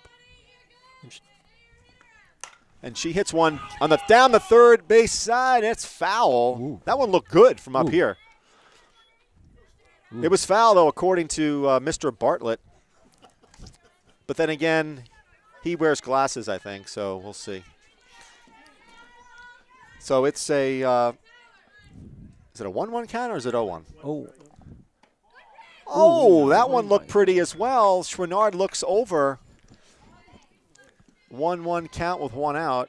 And she hits one on down the third base side. It's foul. Ooh. That one looked good from up Ooh. here. Ooh. It was foul, though, according to Mr. Bartlett. But then again, he wears glasses, I think, so we'll see. So it's a is it a 1-1 count or is it 0-1? Oh, Oh, Ooh, that one looked my. pretty as well. Chouinard looks over. 1-1 count with one out.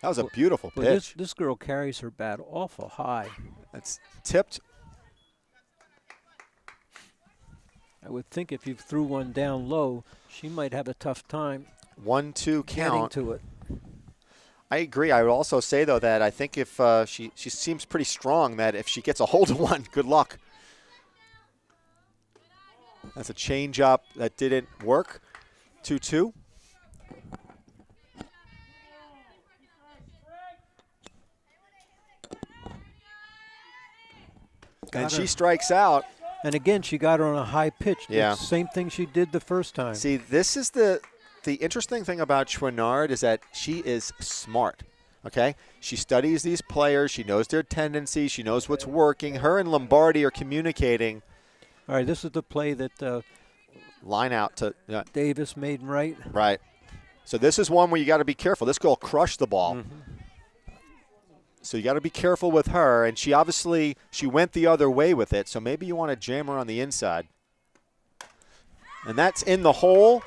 That was a beautiful but pitch. this girl carries her bat awful high. That's tipped. I would think if you threw one down low, she might have a tough time 1-2 getting count. to it. I agree. I would also say, though, that I think if she seems pretty strong, that if she gets a hold of one, good luck. That's a change-up that didn't work. 2-2. And Got she her. strikes out. And again, she got her on a high pitch. Yeah. It's the same thing she did the first time. See, this is the interesting thing about Chouinard is that she is smart, okay? She studies these players. She knows their tendencies. She knows what's working. Her and Lombardi are communicating. All right, this is the play that Line out to Davis made right. right. So this is one where you got to be careful. This girl crushed the ball. Mm-hmm. So you got to be careful with her. And she went the other way with it. So maybe you want to jam her on the inside. And that's in the hole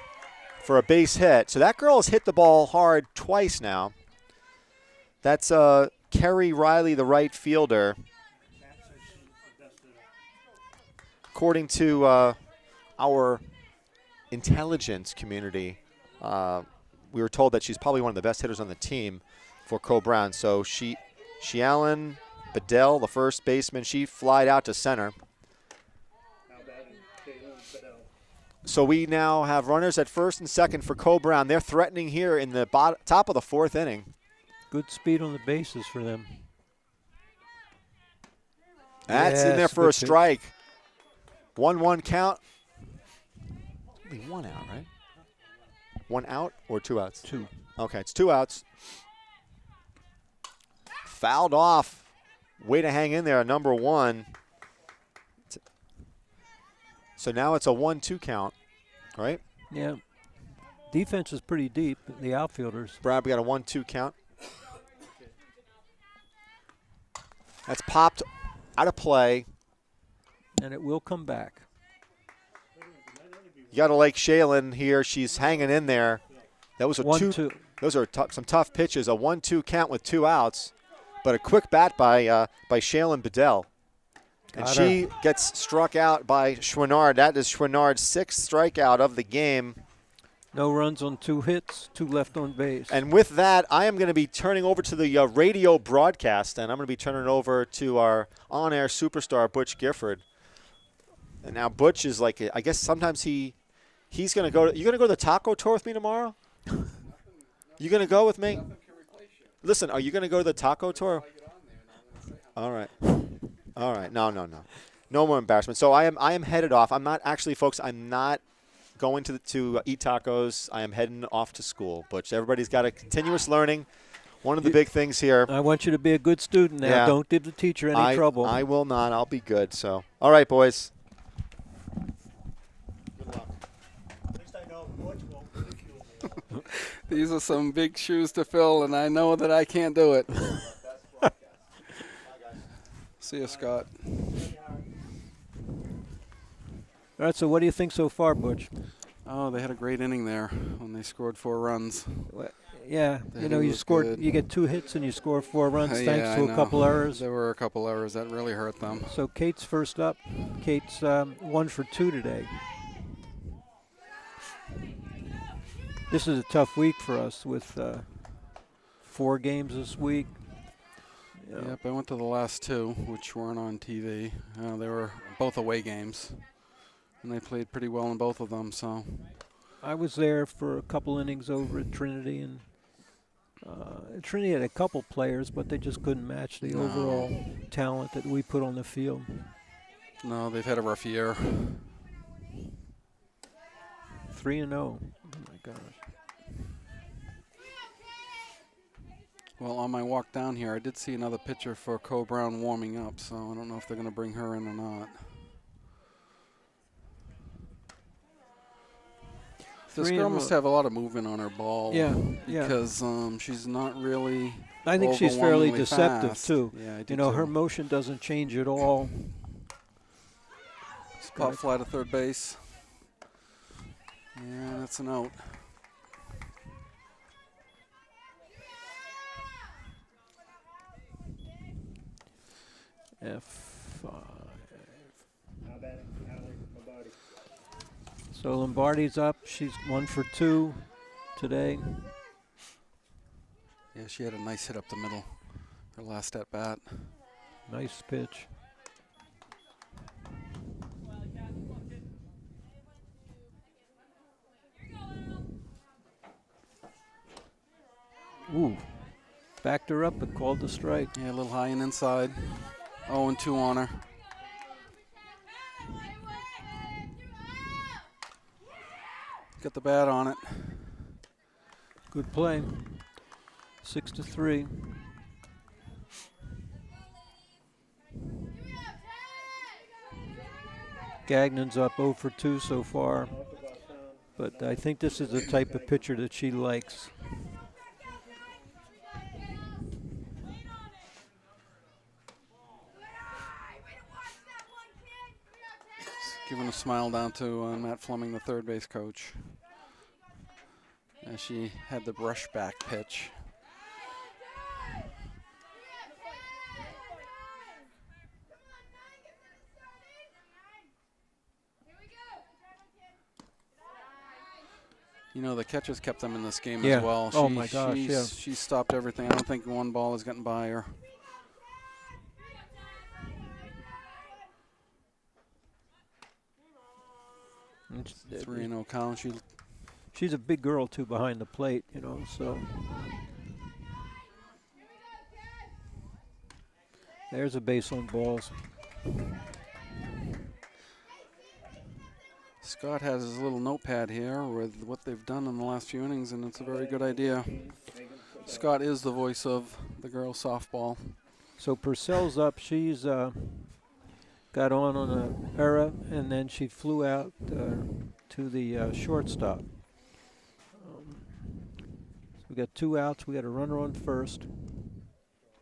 for a base hit. So that girl has hit the ball hard twice now. That's Kerry Riley, the right fielder. According to our intelligence community, we were told that she's probably one of the best hitters on the team for Coe-Brown. So Allen, Bedell, the first baseman, she flied out to center. Now batting, Caitlin Bedell. So we now have runners at first and second for Coe-Brown. They're threatening here in the top of the fourth inning. Good speed on the bases for them. That's in there Yes, for a good pitch. strike. 1-1 count. Be one out, right? One out or two outs? Two. Okay, it's 2 outs. Fouled off. Way to hang in there, number 1. So now it's a 1-2 count, right? Yeah. Defense is pretty deep, the outfielders. Brad, we got a 1-2 count. That's popped out of play. And it will come back. You got to like Shaylin here. She's hanging in there. That was a 1-2. Those are some tough pitches. A 1-2 count with 2 outs, but a quick bat by Shaylin Bedell. And Got she gets struck out by Chouinard. That is Chouinard's 6th strikeout of the game. No runs on 2 hits, 2 left on base. And with that, I am going to be turning over to the radio broadcast, and I'm going to be turning it over to our on-air superstar, Butch Gifford. And now Butch is like, I guess sometimes he's going to go. You going to go to the taco tour with me tomorrow? You going to go with me? Listen, are you going to go to the taco tour? All right. All right. No. No more embarrassment. So I am headed off. I'm not actually, folks, I'm not going to eat tacos. I am heading off to school. Butch, everybody's got a continuous learning. One of the big things here. I want you to be a good student now. Yeah. Don't give the teacher any trouble. I will not. I'll be good. So, all right, boys. Good luck. At least I know Butch won't ridicule me. These are some big shoes to fill, and I know that I can't do it. See you, Scott. All right, so what do you think so far, Butch? Oh, they had a great inning there when they scored 4 runs. Yeah, The you know, hitting you was scored, good. you get 2 hits and you score 4 runs Yeah, thanks I to a know. couple errors. There were a couple errors that really hurt them. So Kate's first up. Kate's 1 for 2 today. This is a tough week for us with 4 games this week. Yeah. Yep, I went to the last 2, which weren't on TV. They were both away games, and they played pretty well in both of them. So I was there for a couple innings over at Trinity, and Trinity had a couple players, but they just couldn't match the No. overall talent that we put on the field. no, they've had a rough year. 3-0. Oh my gosh. Well, on my walk down here, I did see another pitcher for Coe-Brown warming up, so I don't know if they're going to bring her in or not. This girl must have a lot of movement on her ball. Yeah, yeah. Because she's not really. I think she's fairly overwhelmingly deceptive fast. too. Yeah, I do You know, too. her motion doesn't change at all. Pop fly to third base. Yeah, that's an out. F5. Now batting, Natalie Lombardi. So Lombardi's up. She's 1 for 2 today. Yeah, she had a nice hit up the middle. Her last at bat. Nice pitch. Ooh. Backed her up but called the strike. Yeah, a little high and inside. 0-2 on her. Got the bat on it. Good play. 6-3. Gagnon's up 0 for 2 so far, but I think this is the type of pitcher that she likes. Giving a smile down to Matt Fleming, the third base coach. As she had the brush back pitch. You know, the catchers kept them in this game Yeah. as well. Oh, my gosh, yeah. She stopped everything. I don't think one ball has gotten by her. It's- 3-0 count. She's a big girl too behind the plate, you know, so. There's a base on balls. Scott has his little notepad here with what they've done in the last few innings, and it's a very good idea. Scott is the voice of the girls' softball. So Purcell's up. She's got on an error, and then she flew out to the shortstop. So we got 2 outs. We got a runner on first.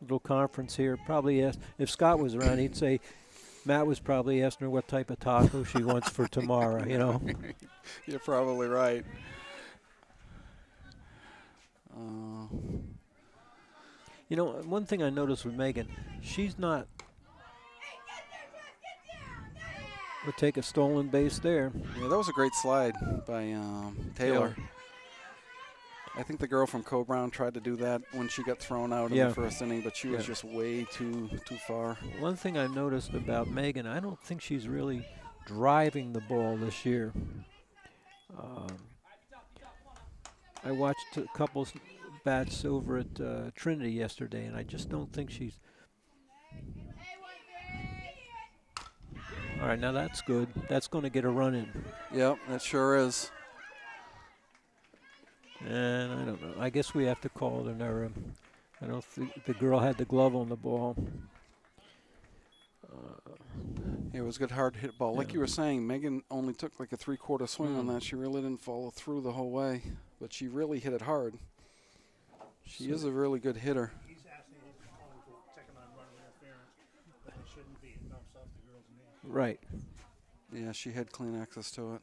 Little conference here. Probably if Scott was around, he'd say Matt was probably asking her what type of taco she wants for tomorrow. You know. You're probably right. You know, one thing I noticed with Megan, she's not. We'll take a stolen base there. Yeah, that was a great slide by Taylor. Yeah. I think the girl from Coe-Brown tried to do that when she got thrown out in Yeah. the first inning, but she was just way too far. One thing I've noticed about Megan, I don't think she's really driving the ball this year. I watched a couple bats over at Trinity yesterday, and I just don't think she's. All right, now that's good. That's going to get a run in. Yep, that sure is. And I don't know. I guess we have to call it an error. I don't think the girl had the glove on the ball. It was a good hard hit ball. Like you were saying, Megan only took like a 3/4 swing on that. She really didn't follow through the whole way, but she really hit it hard. She is a really good hitter. He's asking him to call him for second on run interference, but it shouldn't be. It knocks off the girl's knee. Right. Yeah, she had clean access to it.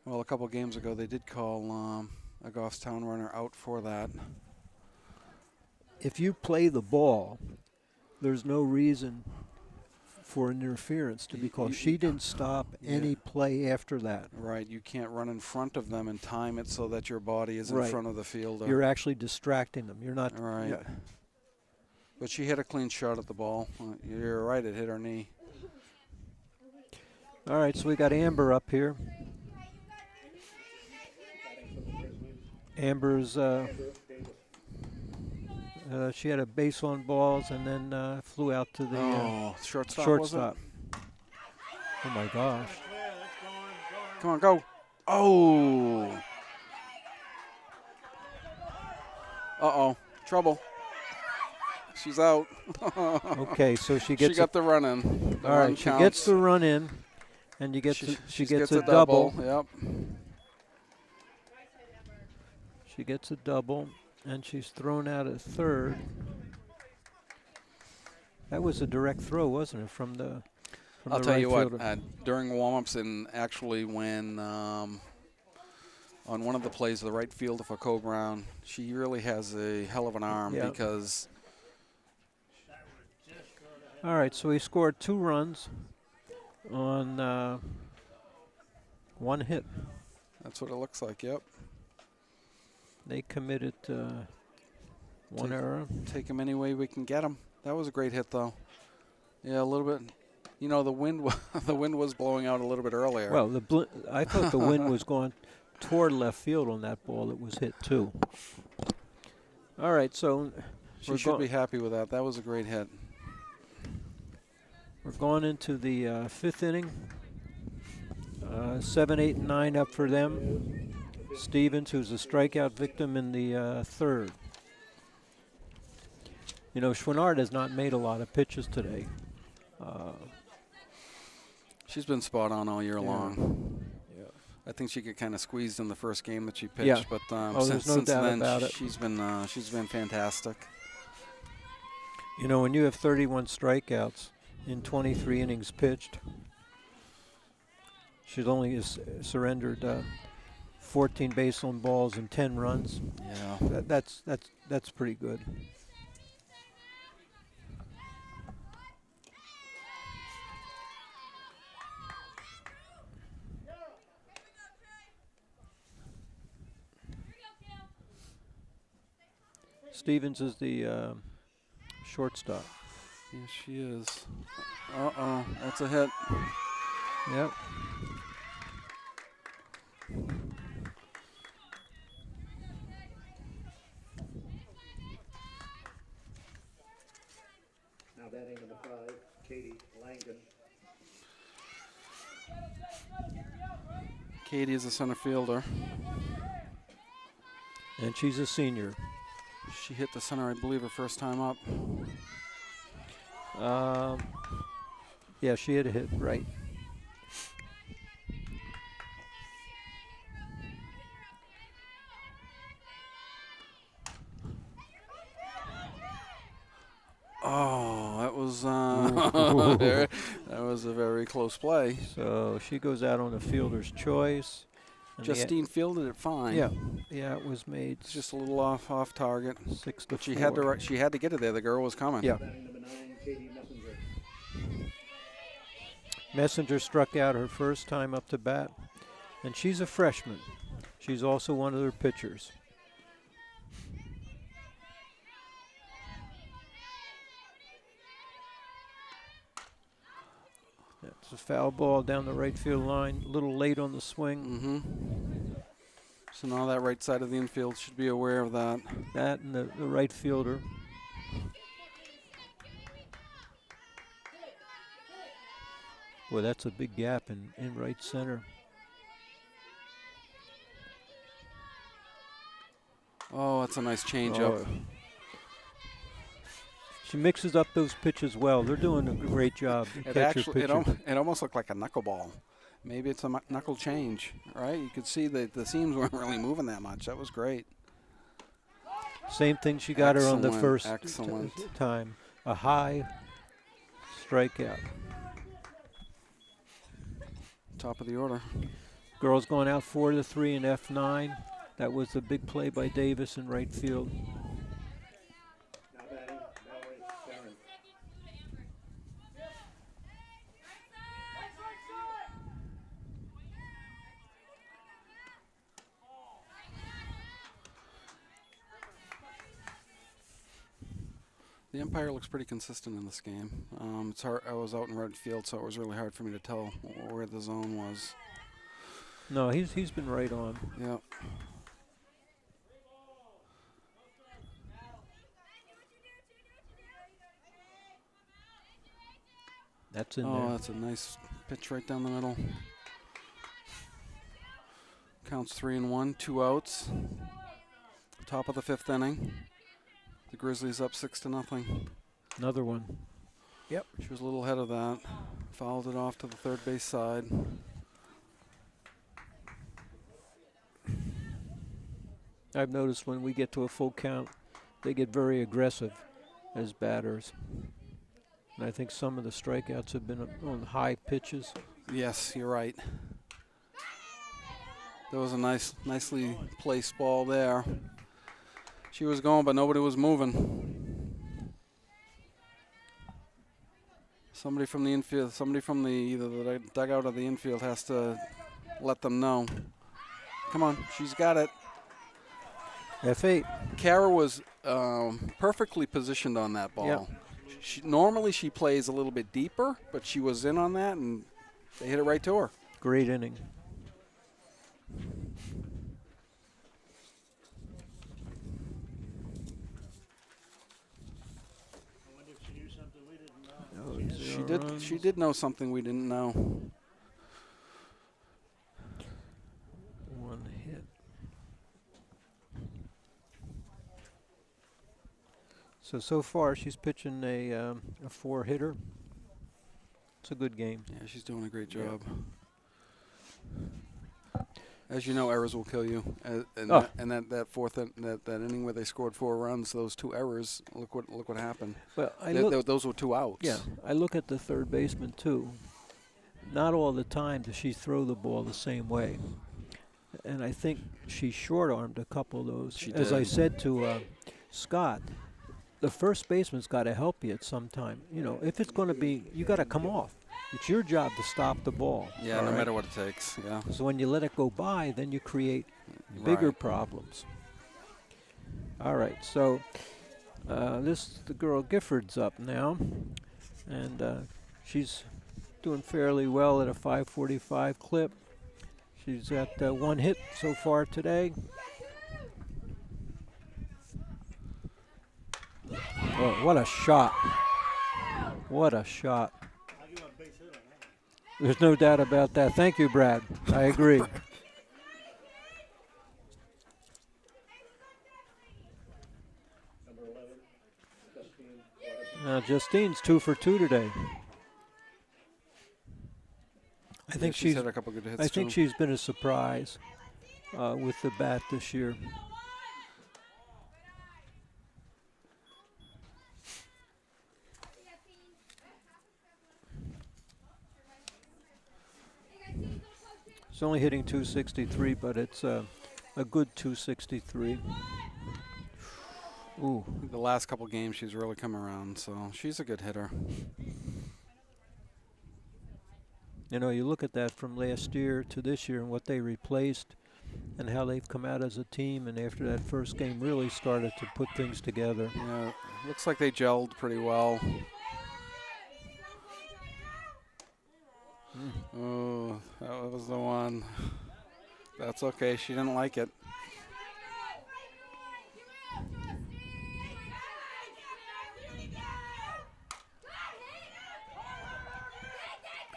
Well, a couple games ago, they did call a Goffstown runner out for that. If you play the ball, there's no reason for an interference to be called. She didn't stop any play after that. Right, you can't run in front of them and time it so that your body is in Right. front of the fielder. You're actually distracting them. You're not. Right. Yeah. But she hit a clean shot at the ball. You're right, it hit her knee. All right, so we got Amber up here. Amber's, she had a base on balls and then flew out to the shortstop. shortstop. Oh my gosh. Come on, go. Oh. Uh-oh. Trouble. She's out. Okay, so she gets. She got the run in. All right, she gets the run in, and she gets a double. Yep. She gets a double, and she's thrown out at third. That was a direct throw, wasn't it, from the I'll tell you what, fielder? during warm-ups and actually when on one of the plays, the right fielder for Coe-Brown, she really has a hell of an arm because... All right, so he scored 2 runs on 1 hit. That's what it looks like, yep. They committed 1 error. Take him any way we can get him. That was a great hit, though. Yeah, a little bit. You know, the wind the wind was blowing out a little bit earlier. Well, I thought the wind was going toward left field on that ball that was hit, too. All right, so she should be happy with that. That was a great hit. We're going into the 5th inning. 7, 8, and 9 up for them. Stevens, who's a strikeout victim in the 3rd. You know, Schwinnard has not made a lot of pitches today. She's been spot on all year long. Yeah. I think she got kind of squeezed in the first game that she pitched, but since then she's been fantastic. You know, when you have 31 strikeouts in 23 innings pitched, she's only surrendered 14 base on balls and 10 runs. Yeah, that's pretty good. Stevens is the shortstop. Yes, she is. Uh-oh, that's a hit. Yep. Now batting number 5, Katie Langen. Katie is a center fielder. And she's a senior. She hit the center, I believe, her first time up. Yeah, she had a hit, right. Oh, that was that was a very close play. So she goes out on a fielder's choice. Justine fielded it fine. Yeah, it was made. It's just a little off target. 6 to 4. She had to get it there. The girl was coming. Yeah. Batting number 9, Katie Messenger. Messenger struck out her first time up to bat, and she's a freshman. She's also one of their pitchers. It's a foul ball down the right field line, a little late on the swing. Mm-hmm. So now that right side of the infield should be aware of that. That and the right fielder. Boy, that's a big gap in right center. Oh, that's a nice changeup. She mixes up those pitches well. They're doing a great job. It almost looked like a knuckleball. Maybe it's a knuckle change, right? You could see that the seams weren't really moving that much. That was great. Same thing she got her on the first time. A high strikeout. Top of the order. Girls going out 4-3 in F9. That was the big play by Davis in right field. Now batting, Mallory Barron. The umpire looks pretty consistent in this game. It's hard. I was out in right field, so it was really hard for me to tell where the zone was. No, he's been right on. Yeah. That's in Oh, there. that's a nice pitch right down the middle. Counts 3-1, 2 outs. Top of the 5th inning. The Grizzlies up 6-0. Another one. Yep. She was a little ahead of that. Fouled it off to the third base side. I've noticed when we get to a full count, they get very aggressive as batters. And I think some of the strikeouts have been on high pitches. Yes, you're right. There was a nicely placed ball there. She was going, but nobody was moving. Somebody from the infield, somebody from either the dugout or the infield has to let them know. Come on, she's got it. F8. Kara was perfectly positioned on that ball. Yep. Normally she plays a little bit deeper, but she was in on that, and they hit it right to her. Great inning. I wonder if she knew something we didn't know. She did. She did know something we didn't know. One hit. So far she's pitching a 4-hitter. It's a good game. Yeah, she's doing a great job. As you know, errors will kill you. And that fourth that inning where they scored 4 runs, those 2 errors. Look what happened. Well, Those were 2 outs. Yeah, I look at the third baseman too. Not all the time does she throw the ball the same way, and I think she short-armed a couple of those. She As did. I said to Scott, the first baseman's got to help you at some time. You know, if it's going to be, you got to come off. It's your job to stop the ball. Yeah, all no right? matter what it takes. Yeah. So when you let it go by, then you create bigger Right. problems. All right, so the girl Gifford's up now, and she's doing fairly well at a 5:45 clip. She's got 1 hit so far today. Oh, what a shot! What a shot! I'll give her a base hit on that. There's no doubt about that. Thank you, Brad. I agree. Number 11, Justine Waterson. Justine's 2 for 2 today. I think she's had a couple good hits. I think too. she's been a surprise with the bat this year. She's only hitting 263, but it's a good 263. Ooh, The last couple games she's really come around, so she's a good hitter. you know, you look at that from last year to this year and what they replaced and how they've come out as a team, and after that first game really started to put things together. Yeah, looks like they gelled pretty well. Oh, that was the one. That's okay. She didn't like it.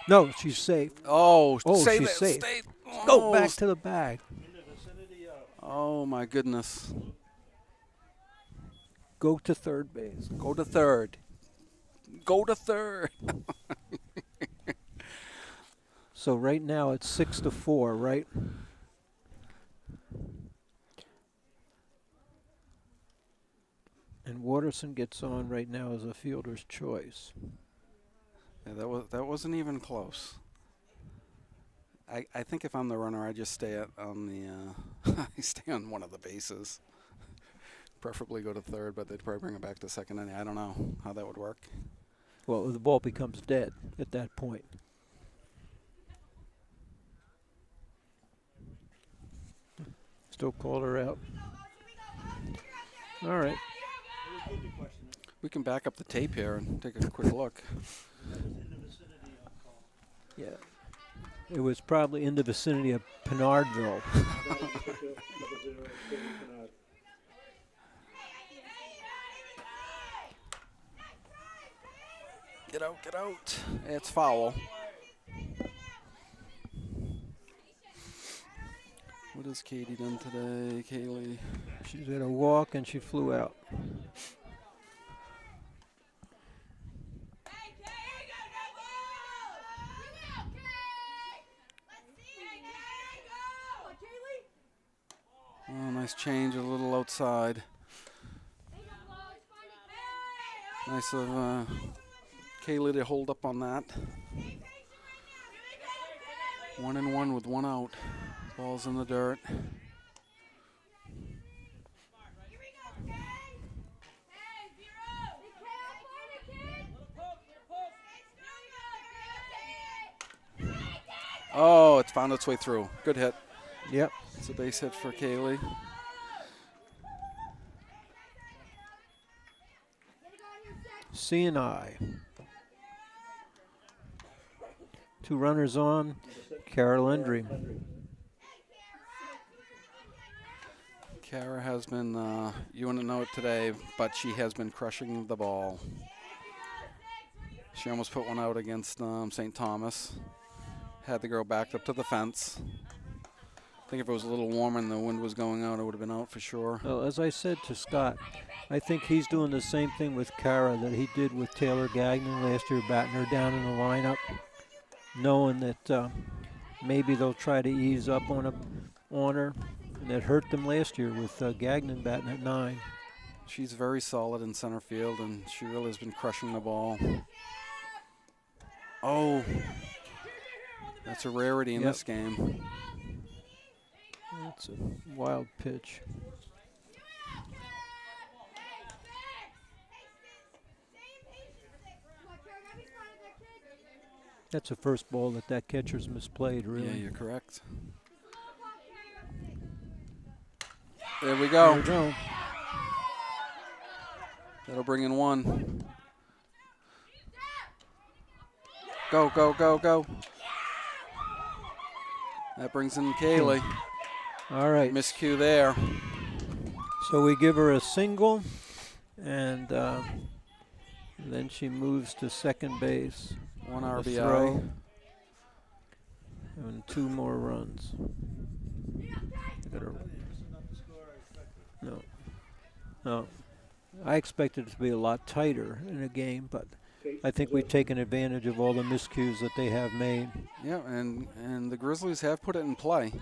No, she's safe. Oh, she's that, safe. stay- Go back almost. to the bag. In the vicinity of Oh, my goodness. Go to third base. Go to third. Go to third. So right now it's 6-4, right? And Waterson gets on right now as a fielder's choice. Yeah, that wasn't even close. I think if I'm the runner, I just stay on the I stay on one of the bases. Preferably go to third, but they'd probably bring it back to second. And I don't know how that would work. Well, the ball becomes dead at that point. Still called her out. All right. We can back up the tape here and take a quick look. Yeah. It was probably in the vicinity of Pinardville. Get out, get out. It's foul. What has Katie done today, Kaylee? She's at a walk and she flew out. Oh, nice change, a little outside. Nice of Kaylee to hold up on that. 1-1 with 1 out. Ball's in the dirt. Oh, it's found its way through. Good hit. Yep. It's a base hit for Kaylee. C&I. 2 runners on. Carol Endry. Kara has been, you wouldn't know it today, but she has been crushing the ball. She almost put one out against St. Thomas. Had the girl backed up to the fence. I think if it was a little warmer and the wind was going out, it would have been out for sure. Well, as I said to Scott, I think he's doing the same thing with Kara that he did with Taylor Gagnon last year, batting her down in the lineup, knowing that maybe they'll try to ease up on her. And that hurt them last year with Gagnon batting at 9. She's very solid in center field, and she really has been crushing the ball. Oh, that's a rarity in this game. That's a wild pitch. That's the first ball that catcher's misplayed, really. Yeah, you're correct. There we go. There we go. That'll bring in 1. Go, go, go, go. That brings in Kaylee. All right. Miscue there. So we give her a single, and then she moves to second base. 1 with a RBI. throw, and 2 more runs. No. I expected it to be a lot tighter in a game, but I think we've taken advantage of all the miscues that they have made. Yeah, and the Grizzlies have put it in play.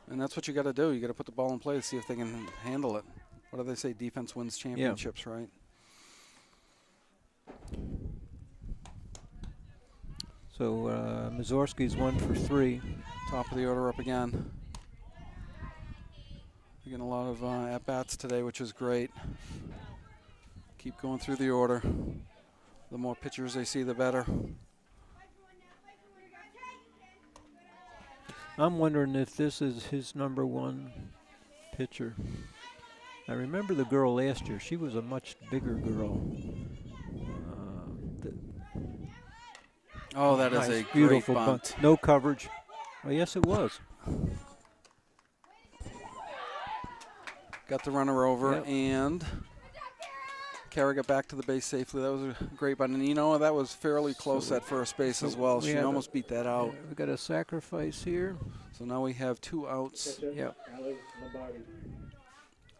And that's what you got to do. You got to put the ball in play to see if they can handle it. What do they say? Defense wins championships, right? So Mazorski's 1 for 3. Top of the order up again. We're getting a lot of at-bats today, which is great. Keep going through the order. The more pitchers they see, the better. I'm wondering if this is his number 1 pitcher. I remember the girl last year. She was a much bigger girl. Oh, that is Nice, a beautiful great bunt. No coverage. Oh, yes, it was. Got the runner over, Yep. and Kara got back to the base safely. That was a great bunt. And you know, that was fairly close at first base as well. She almost beat that out. We got a sacrifice here. So now we have 2 outs. Yep. Allie Lombardi.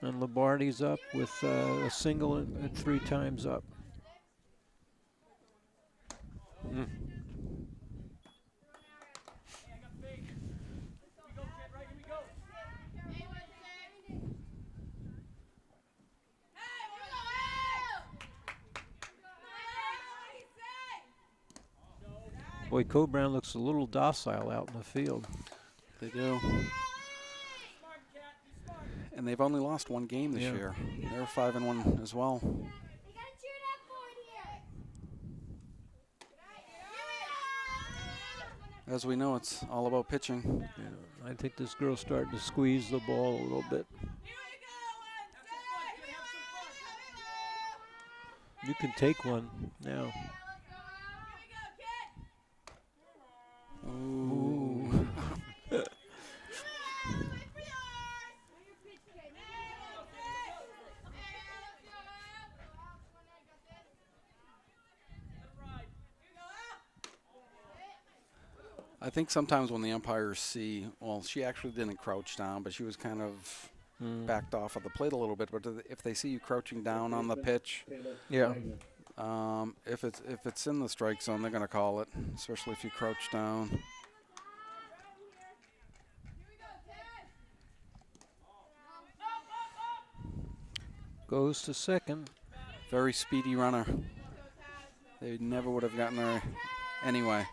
And Lombardi's up with a single at 3 times up. Boy, Coe-Brown looks a little docile out in the field. They do. And they've only lost one game this year. They're 5-1 as well. As we know, it's all about pitching. Yeah, I think this girl's starting to squeeze the ball a little bit. You can take one now. Ooh. I think sometimes when the umpires see, well, she actually didn't crouch down, but she was kind of backed off of the plate a little bit. But if they see you crouching down on the pitch, Yeah. if it's in the strike zone, they're going to call it, especially if you crouch down. Goes to second. Very speedy runner. They never would have gotten there anyway.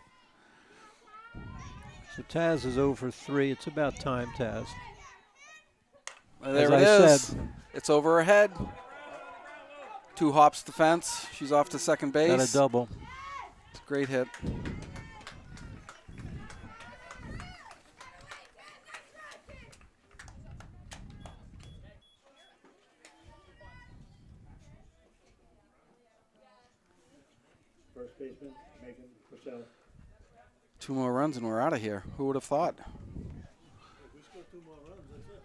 So Taz is over 3. It's about time, Taz. There As it I is. said. It's over her head. 2 hops the fence. She's off to second base. Got a double. It's a great hit. First baseman, Megan Purcell. 2 more runs and we're out of here. Who would have thought? We scored 2 more runs, that's it,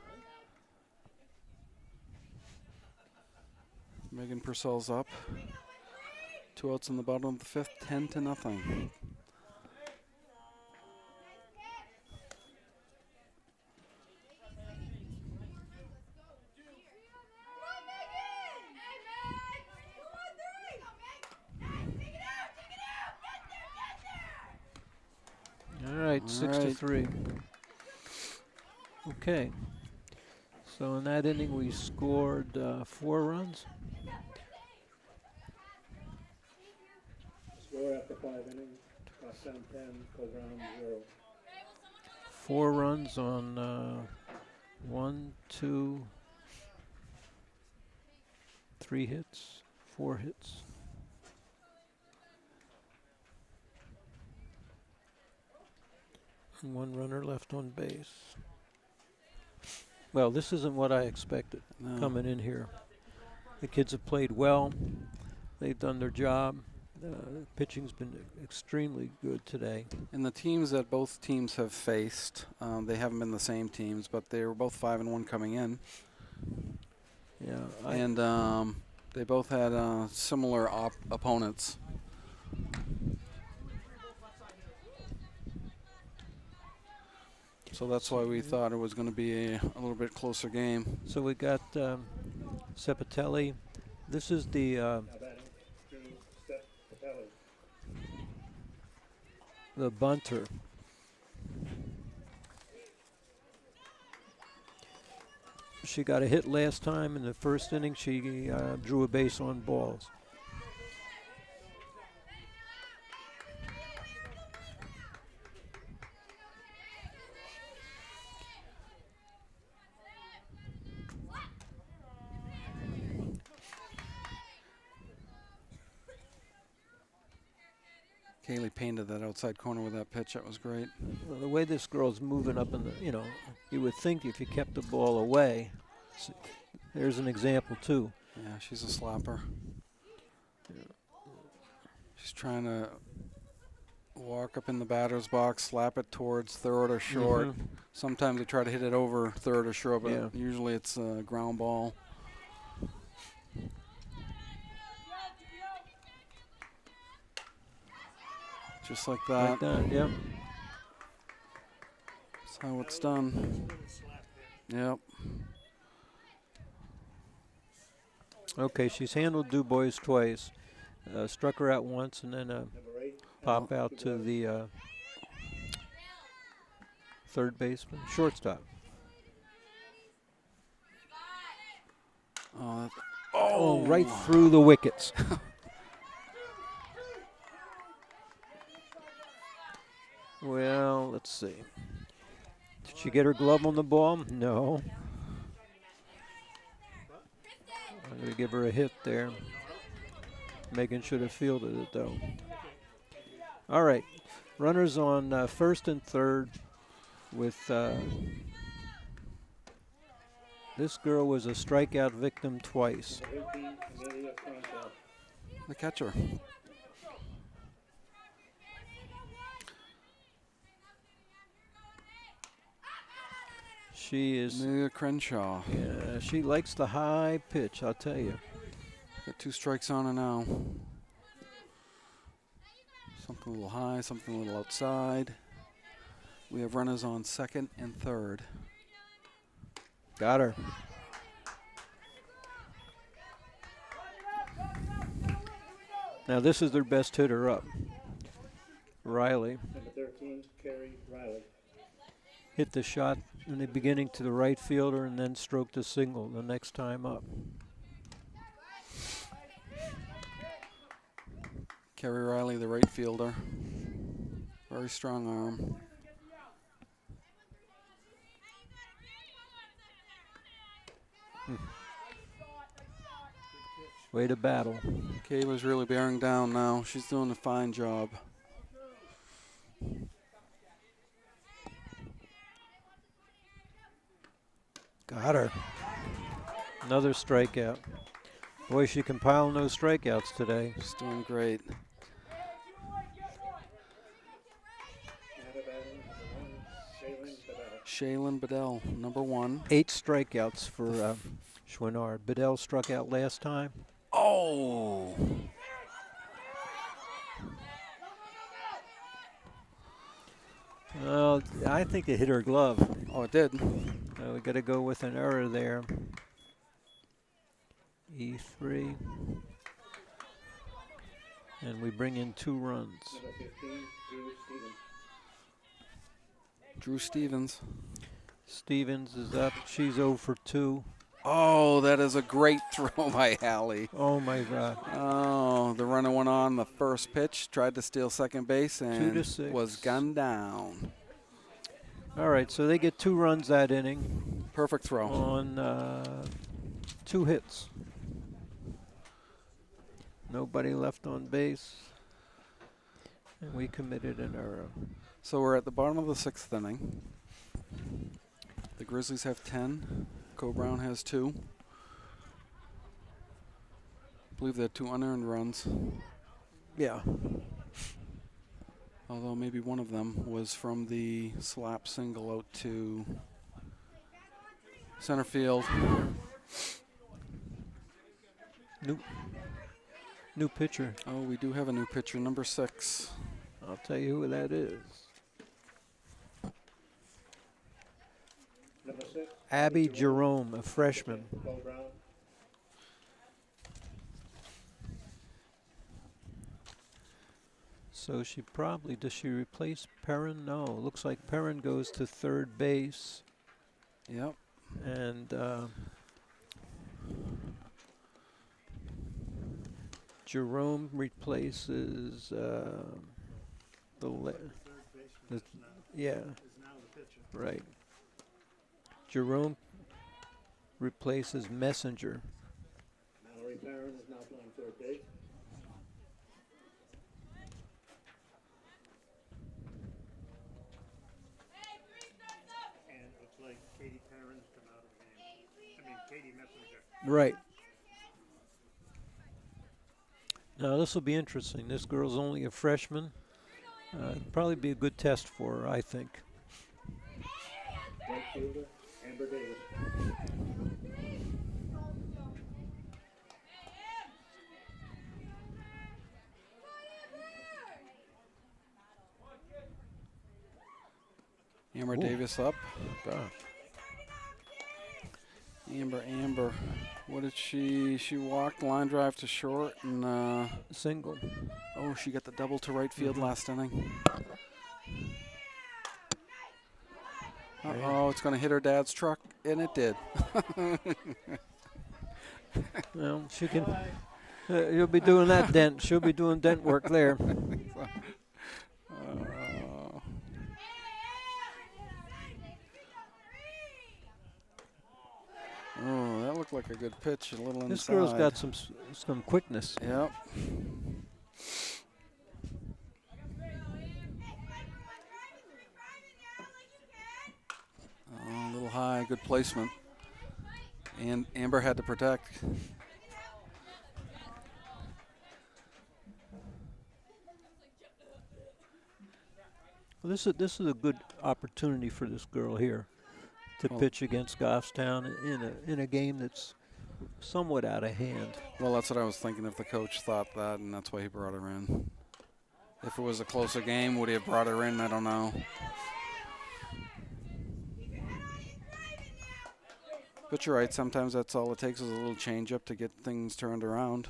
right? Megan Purcell's up. 2 outs in the bottom of the 5th, 10-0. All right, 6-3. Okay. So in that inning, we scored 4 runs. Score after 5 innings, Coe-Brown 10, Coe-Brown 0. 4 runs on 1, 2, 3 hits, 4 hits. And 1 runner left on base. Well, this isn't what I expected coming in here. The kids have played well. They've done their job. Pitching's been extremely good today. And the teams that both teams have faced, they haven't been the same teams, but they were both 5-1 coming in. Yeah, And they both had similar opponents. So that's why we thought it was going to be a little bit closer game. so we got Cepatelli. This is the Now batting, Drew Steph-Capelli. the bunter. She got a hit last time in the first inning. She drew a base on balls. Kaylee painted that outside corner with that pitch. That was great. Well, the way this girl's moving up in the, you would think if you kept the ball away. There's an example too. Yeah, she's a slapper. She's trying to walk up in the batter's box, slap it towards third or short. Sometimes they try to hit it over third or short, but usually it's a ground ball. Just like that. Like that, yep. That's how it's done. Yep. Okay, she's handled Dubois twice. Struck her out once and then pop out to the third baseman, shortstop. Oh, right through the wickets. see. Did she get her glove on the ball? No. I'm going to give her a hit there. Megan should have fielded it, though. All right. Runners on first and third with this girl was a strikeout victim twice. The catcher. She is. Amelia Crenshaw. Yeah, she likes the high pitch, I'll tell you. Got 2 strikes on her now. Something a little high, something a little outside. We have runners on second and third. Got her. Now this is their best hitter up. Riley. Number 13, Carrie Riley. Hit the shot in the beginning to the right fielder and then stroked a single the next time up. Kerry Riley, the right fielder. Very strong arm. Way to battle. Kayla's really bearing down now. She's doing a fine job. Got her. Another strikeout. Boy, she can pile no strikeouts today. She's doing great. Shaylin Bedell, number 1. 8 strikeouts for Chouinard. Bedell struck out last time. Oh! Well, I think it hit her glove. Oh, it did. We got to go with an error there. E3. And we bring in 2 runs. Number 15, Drew Stevens. Drew Stevens. Stevens is up. She's 0 for 2. Oh, that is a great throw by Hallie. Oh, my God. Oh, the runner went on the first pitch, tried to steal second base, and 2-6. was gunned down. All right, so they get 2 runs that inning Perfect throw. on 2 hits. Nobody left on base. And we committed an error. So we're at the bottom of the 6th inning. The Grizzlies have 10. Coe-Brown has 2. I believe they had 2 unearned runs, Yeah. although maybe one of them was from the slap single out to center field. New pitcher. Oh, we do have a new pitcher, number 6. I'll tell you who that is. Number 6, Abby Jerome, a freshman. Coe-Brown. So she probably, does she replace Perrin? No, looks like Perrin goes to third base. Yep. And Jerome replaces yeah, right. Jerome replaces Messenger. Mallory Perrin is now playing third base. And it looks like Katie Perrin's come out of the game. I mean, Katie Messenger. Right. Now this will be interesting. This girl's only a freshman. Probably be a good test for her, I think. Right fielder, Amber Davis. Amber Ooh. Davis up. Gosh. Amber. What did she walked line drive to short and Single. oh, she got the double to right field last inning. Uh-oh, it's going to hit her dad's truck, and it did. Well, she can. You'll be doing that dent. She'll be doing dent work there. looked like a good pitch, a little inside. This girl's got some quickness. Yep. A little high, good placement. And Amber had to protect. Well, this is a good opportunity for this girl here to Well, pitch against Goffstown in a game that's somewhat out of hand. Well, that's what I was thinking if the coach thought that, and that's why he brought her in. If it was a closer game, would he have brought her in? I don't know. But you're right, sometimes that's all it takes is a little change up to get things turned around.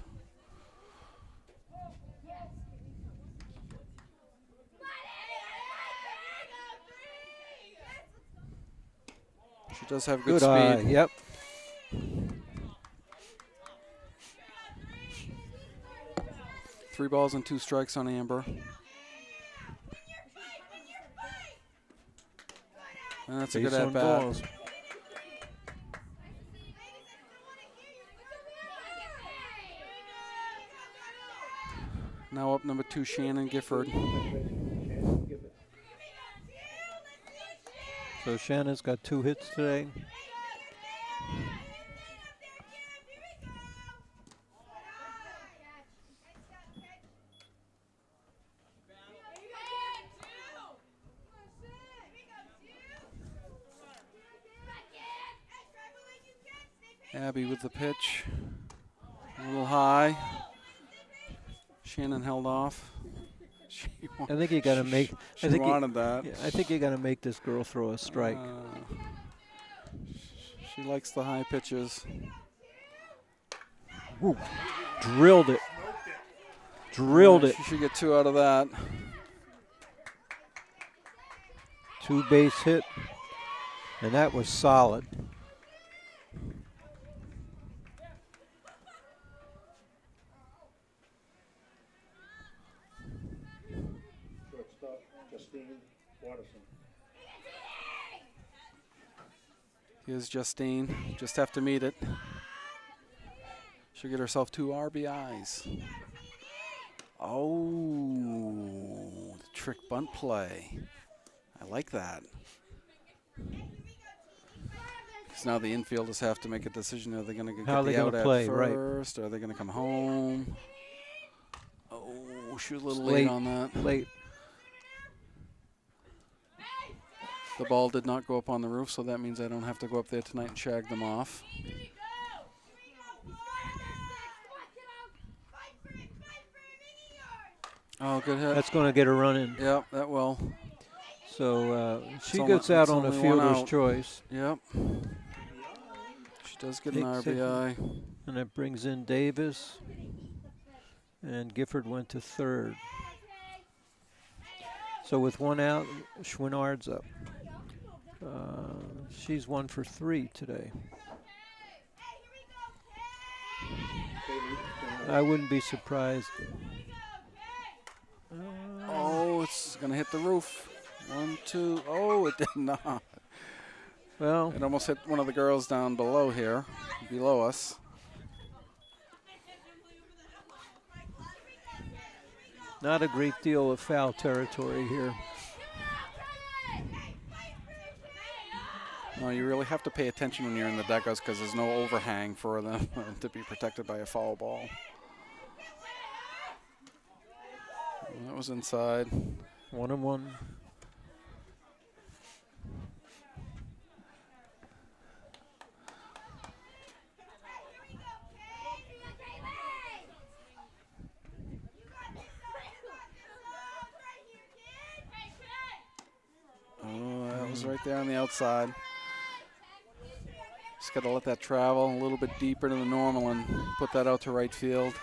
She does have good eye. speed. Yep. Three balls and 2 strikes on Amber. And that's a good Base on at-bat. balls. Now up number 2, Shannon Gifford. So Shannon's got 2 hits today. Abby with the pitch. A little high. Shannon held off. I think you got to make. She I think wanted that. Yeah, I think you got to make this girl throw a strike. She likes the high pitches. Ooh, drilled it. Drilled it. She should get 2 out of that. 2 base hit, and that was solid. Shortstop, Justine Watterson. Here's Justine. Just have to meet it. She'll get herself 2 RBIs. Oh, the trick bunt play. I like that. Because now the infielders have to make a decision. Are they going to get How are they the out gonna at play, right. first? Or are they going to come home? Oh, shoot a little It's late late. on that. Late. The ball did not go up on the roof, so that means I don't have to go up there tonight and shag them off. Oh, good hit. That's going to get a run in. Yep, that will. So she only- gets out it's on a only one fielder's out. choice, Yep. She does get an Picks it. RBI. and it brings in Davis. And Gifford went to third. So with 1 out, Schwinnard's up. She's 1 for 3 today. I wouldn't be surprised. Oh, it's going to hit the roof. 1, 2. Oh, it did not. Well, It almost hit one of the girls down below here, below us. not a great deal of foul territory here. No, you really have to pay attention when you're in the dugouts because there's no overhang for them to be protected by a foul ball. That was inside. 1-1. Oh, that was right there on the outside. Just got to let that travel a little bit deeper to the normal and put that out to right field.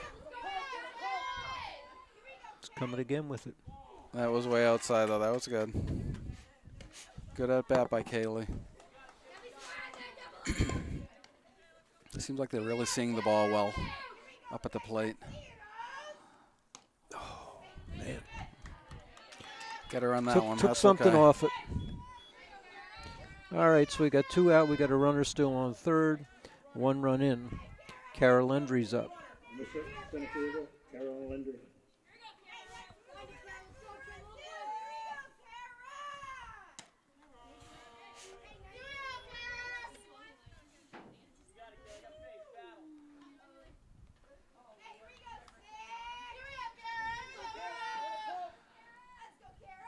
It's coming again with it. That was way outside, though. That was good. Good at bat by Kaylee. It seems like they're really seeing the ball well up at the plate. Oh, man. Get her on that Took, one. took That's something okay. off it. All right, so we got 2 out. We got a runner still on third. 1 run in. Carol Landry's up. Mr. Centrifugal, Carol Landry.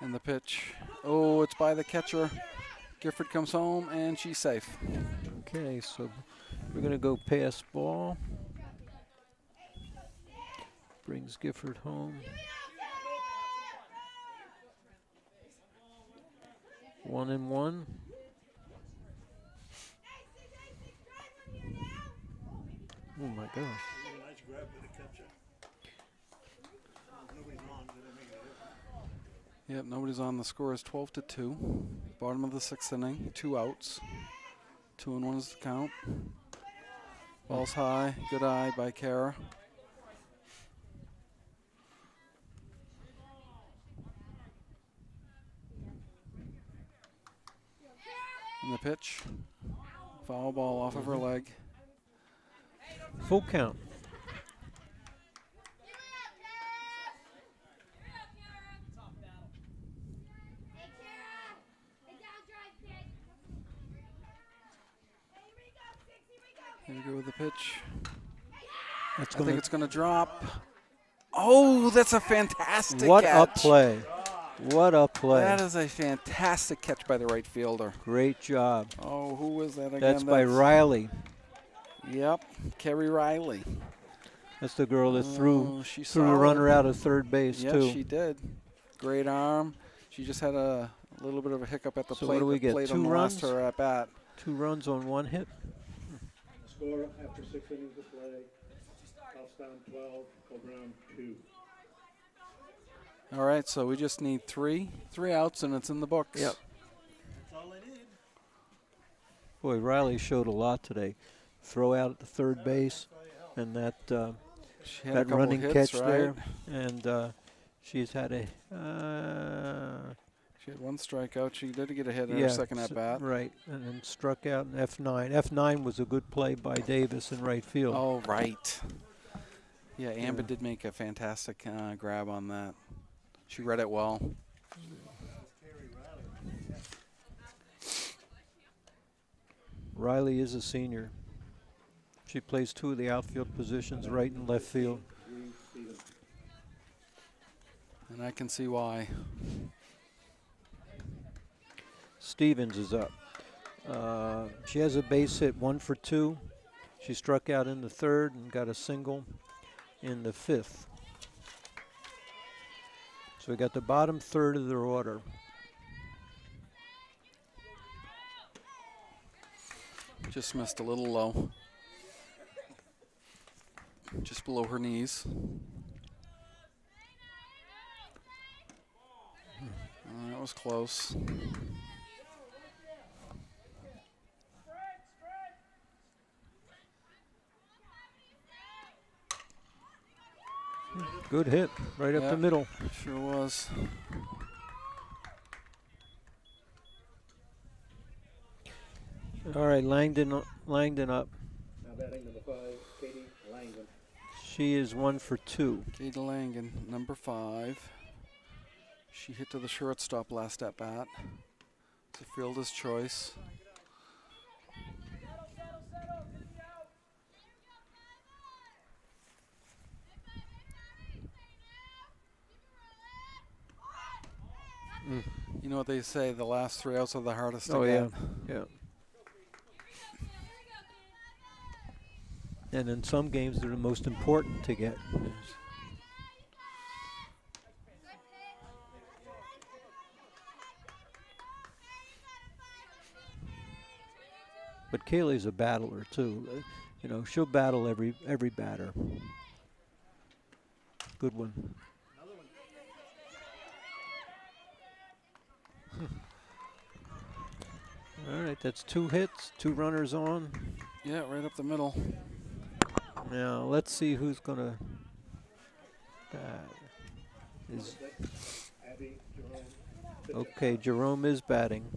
And the pitch. Oh, it's by the catcher. Gifford comes home, and she's safe. Okay, so we're going to go pass ball. Brings Gifford home. 1-1. Oh my gosh. Nice grab with the catcher. Nobody's on, did it make a difference? Yep, nobody's on. The score is 12-2. Bottom of the 6th inning. 2 outs. 2-1 is the count. Ball's high. Good eye by Kara. And the pitch. Foul ball off of her leg. Full count. Here we go with the pitch. That's I going think to it's going to drop. Oh, that's a fantastic what catch. a play. What a play. That is a fantastic catch by the right fielder. Great job. Oh, who was that again? That's by Riley. Yep, Kerry Riley. That's the girl that threw She threw the runner out of third base Yeah, too. she did. Great arm. She just had a little bit of a hiccup at the So plate. what do we The get, plate 2 almost runs? lost her at bat. 2 runs on 1 hit. Score after 6 innings of play. Touchdown 12, Coe-Brown 2. All right, so we just need 3 outs, and it's in the books. Yep. That's all I need. Boy, Riley showed a lot today. Throw out at the third base, and that She had a that couple running hits, catch right? there, and she's had a She had 1 strikeout. She did get a hit in yeah, her second at bat. right, and then struck out in F9. F9 was a good play by Davis in right field. Oh, right. Yeah, Amber Yeah. did make a fantastic grab on that. She read it well. Riley is a senior. She plays 2 of the outfield positions, right and left field. And I can see why. Stevens is up. She has a base hit, 1 for 2. She struck out in the 3rd and got a single in the 5th. So we got the bottom 3rd of their order. Just missed a little low. Just below her knees. That was close. Good hit, right up Yeah. the middle. Sure was. All right, Langdon up. Now batting number 5, Katie Langdon. She is 1 for 2. Katie Langen, number 5. She hit to the shortstop last at bat. It's a fielder's choice. You know what they say, the last 3 outs are the hardest to Oh yeah, get. yeah. And in some games, they're the most important to get. But Kaylee's a battler too. You know, she'll battle every batter. Good one. All right, that's 2 hits, 2 runners on. Yeah, right up the middle. Now let's see who's gonna bat. Is Abby Jerome. okay. Jerome is batting.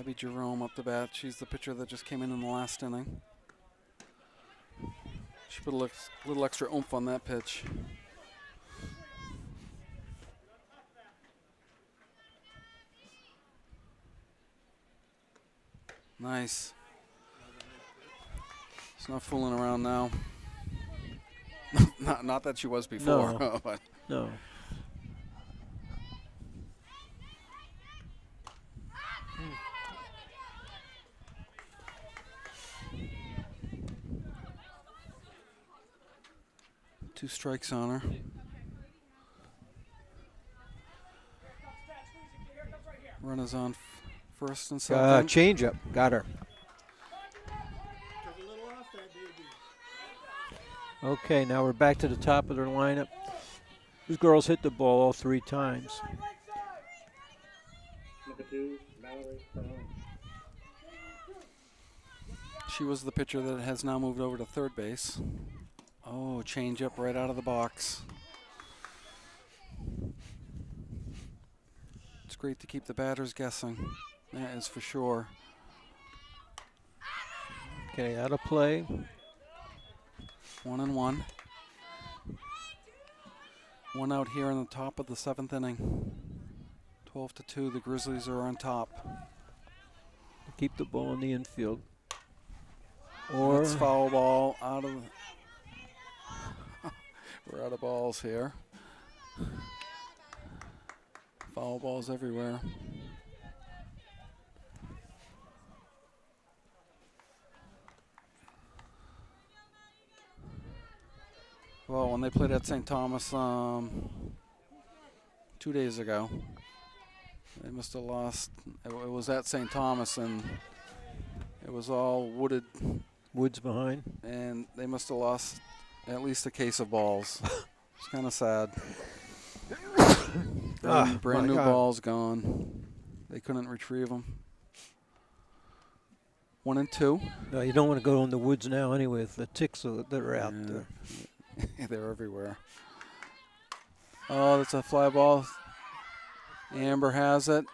Abby Jerome up the bat. She's the pitcher that just came in the last inning. She put a little extra oomph on that pitch. Nice. She's not fooling around now. not that she was before. No. But No. two strikes on her. Runners on first and second. Change up. Got her. Okay, now we're back to the top of their lineup. These girls hit the ball all 3 times. Number 2, Mallory Brown. She was the pitcher that has now moved over to third base. Oh, change up right out of the box. It's great to keep the batters guessing. That is for sure. Okay, out of play. 1-1. One out here in the top of the 7th inning. 12-2, the Grizzlies are on top. Keep the ball in the infield. Or That's foul ball out of the we're out of balls here. Foul balls everywhere. Well, when they played at St. Thomas 2 days ago, they must have lost. It was at St. Thomas, and it was all wooded, Woods behind. and they must have lost at least a case of balls. It's kind of sad. Brand new God. balls gone. They couldn't retrieve them. 1-2. No, you don't want to go in the woods now anyway with the ticks that are out Yeah. there. They're everywhere. Oh, that's a fly ball. Amber has it.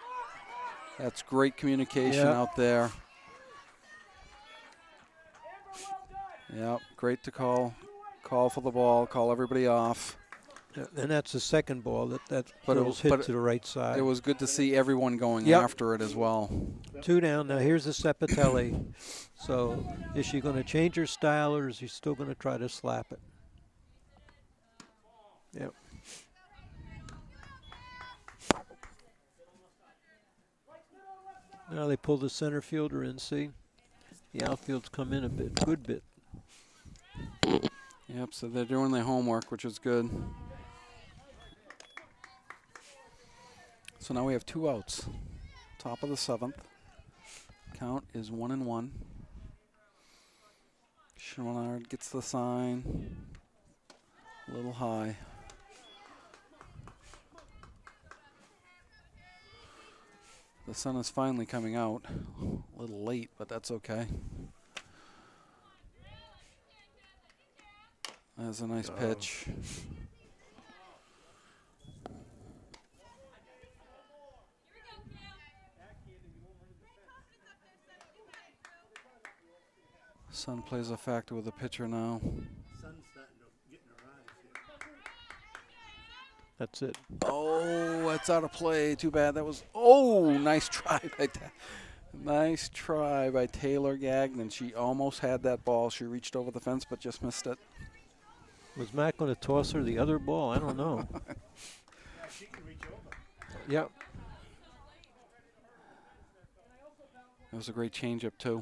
That's great communication Yep. out there. Yep, great to call for the ball, call everybody off. And that's the second ball that But it girl's was- hit but to the right side. It was good to see everyone going Yep. after it as well. 2 down. Now here's the Sepatelli. So is she going to change her style or is she still going to try to slap it? Yep. Now they pull the center fielder in, see? The outfield's come in a bit, good bit. Yep, so they're doing their homework, which is good. So now we have 2 outs. Top of the 7th. Count is 1-1. Schwanard gets the sign. A little high. The sun is finally coming out. A little late, but that's okay. That's a nice pitch. Sun plays a factor with the pitcher now. That's it. Oh, that's out of play. Too bad. That was. Oh, nice try by nice try by Taylor Gagnon. She almost had that ball. She reached over the fence, but just missed it. Was Matt going to toss her the other ball? I don't know. Yep. It was a great changeup too.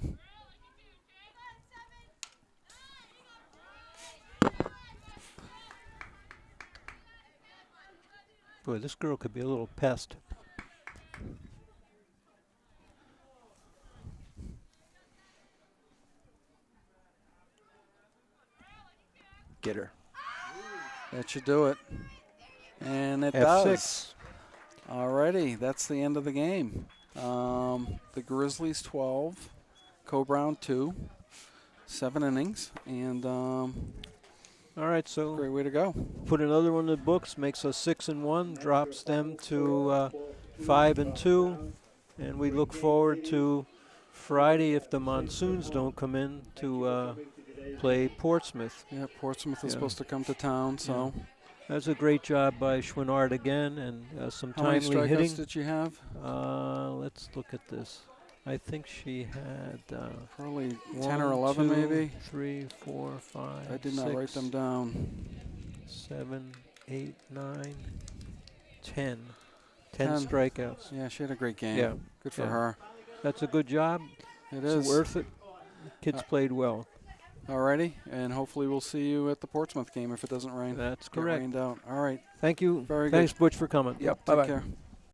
Boy, this girl could be a little pest. Get her. That should do it. And it F6. does. Alrighty, that's the end of the game. The Grizzlies 12, Coe-Brown 2, 7 innings, and All right, so great way to go. put another one in the books, makes us 6-1, drops them to 5-2, And we look forward to Friday, if the monsoons don't come in, to play Portsmouth. Yeah, Portsmouth is Yeah. supposed to come to town, so. That's a great job by Schwinnard again, and some How many timely strikeouts hitting. did she have? Let's look at this. I think she had Probably 10 or 11 1, 2, maybe. 3, 4, 5. I did not write 6, them down. 7, 8, 9, 10. 10 10. strikeouts. Yeah, she had a great game. Yeah. Good for Yeah. her. That's a good job. It It's is. worth it. Kids played well. Alrighty, and hopefully we'll see you at the Portsmouth game if it doesn't rain. That's Get correct. rained out. All right. Thank you. Very Thanks, good. Butch, for coming. Yep. Bye-bye. Take care.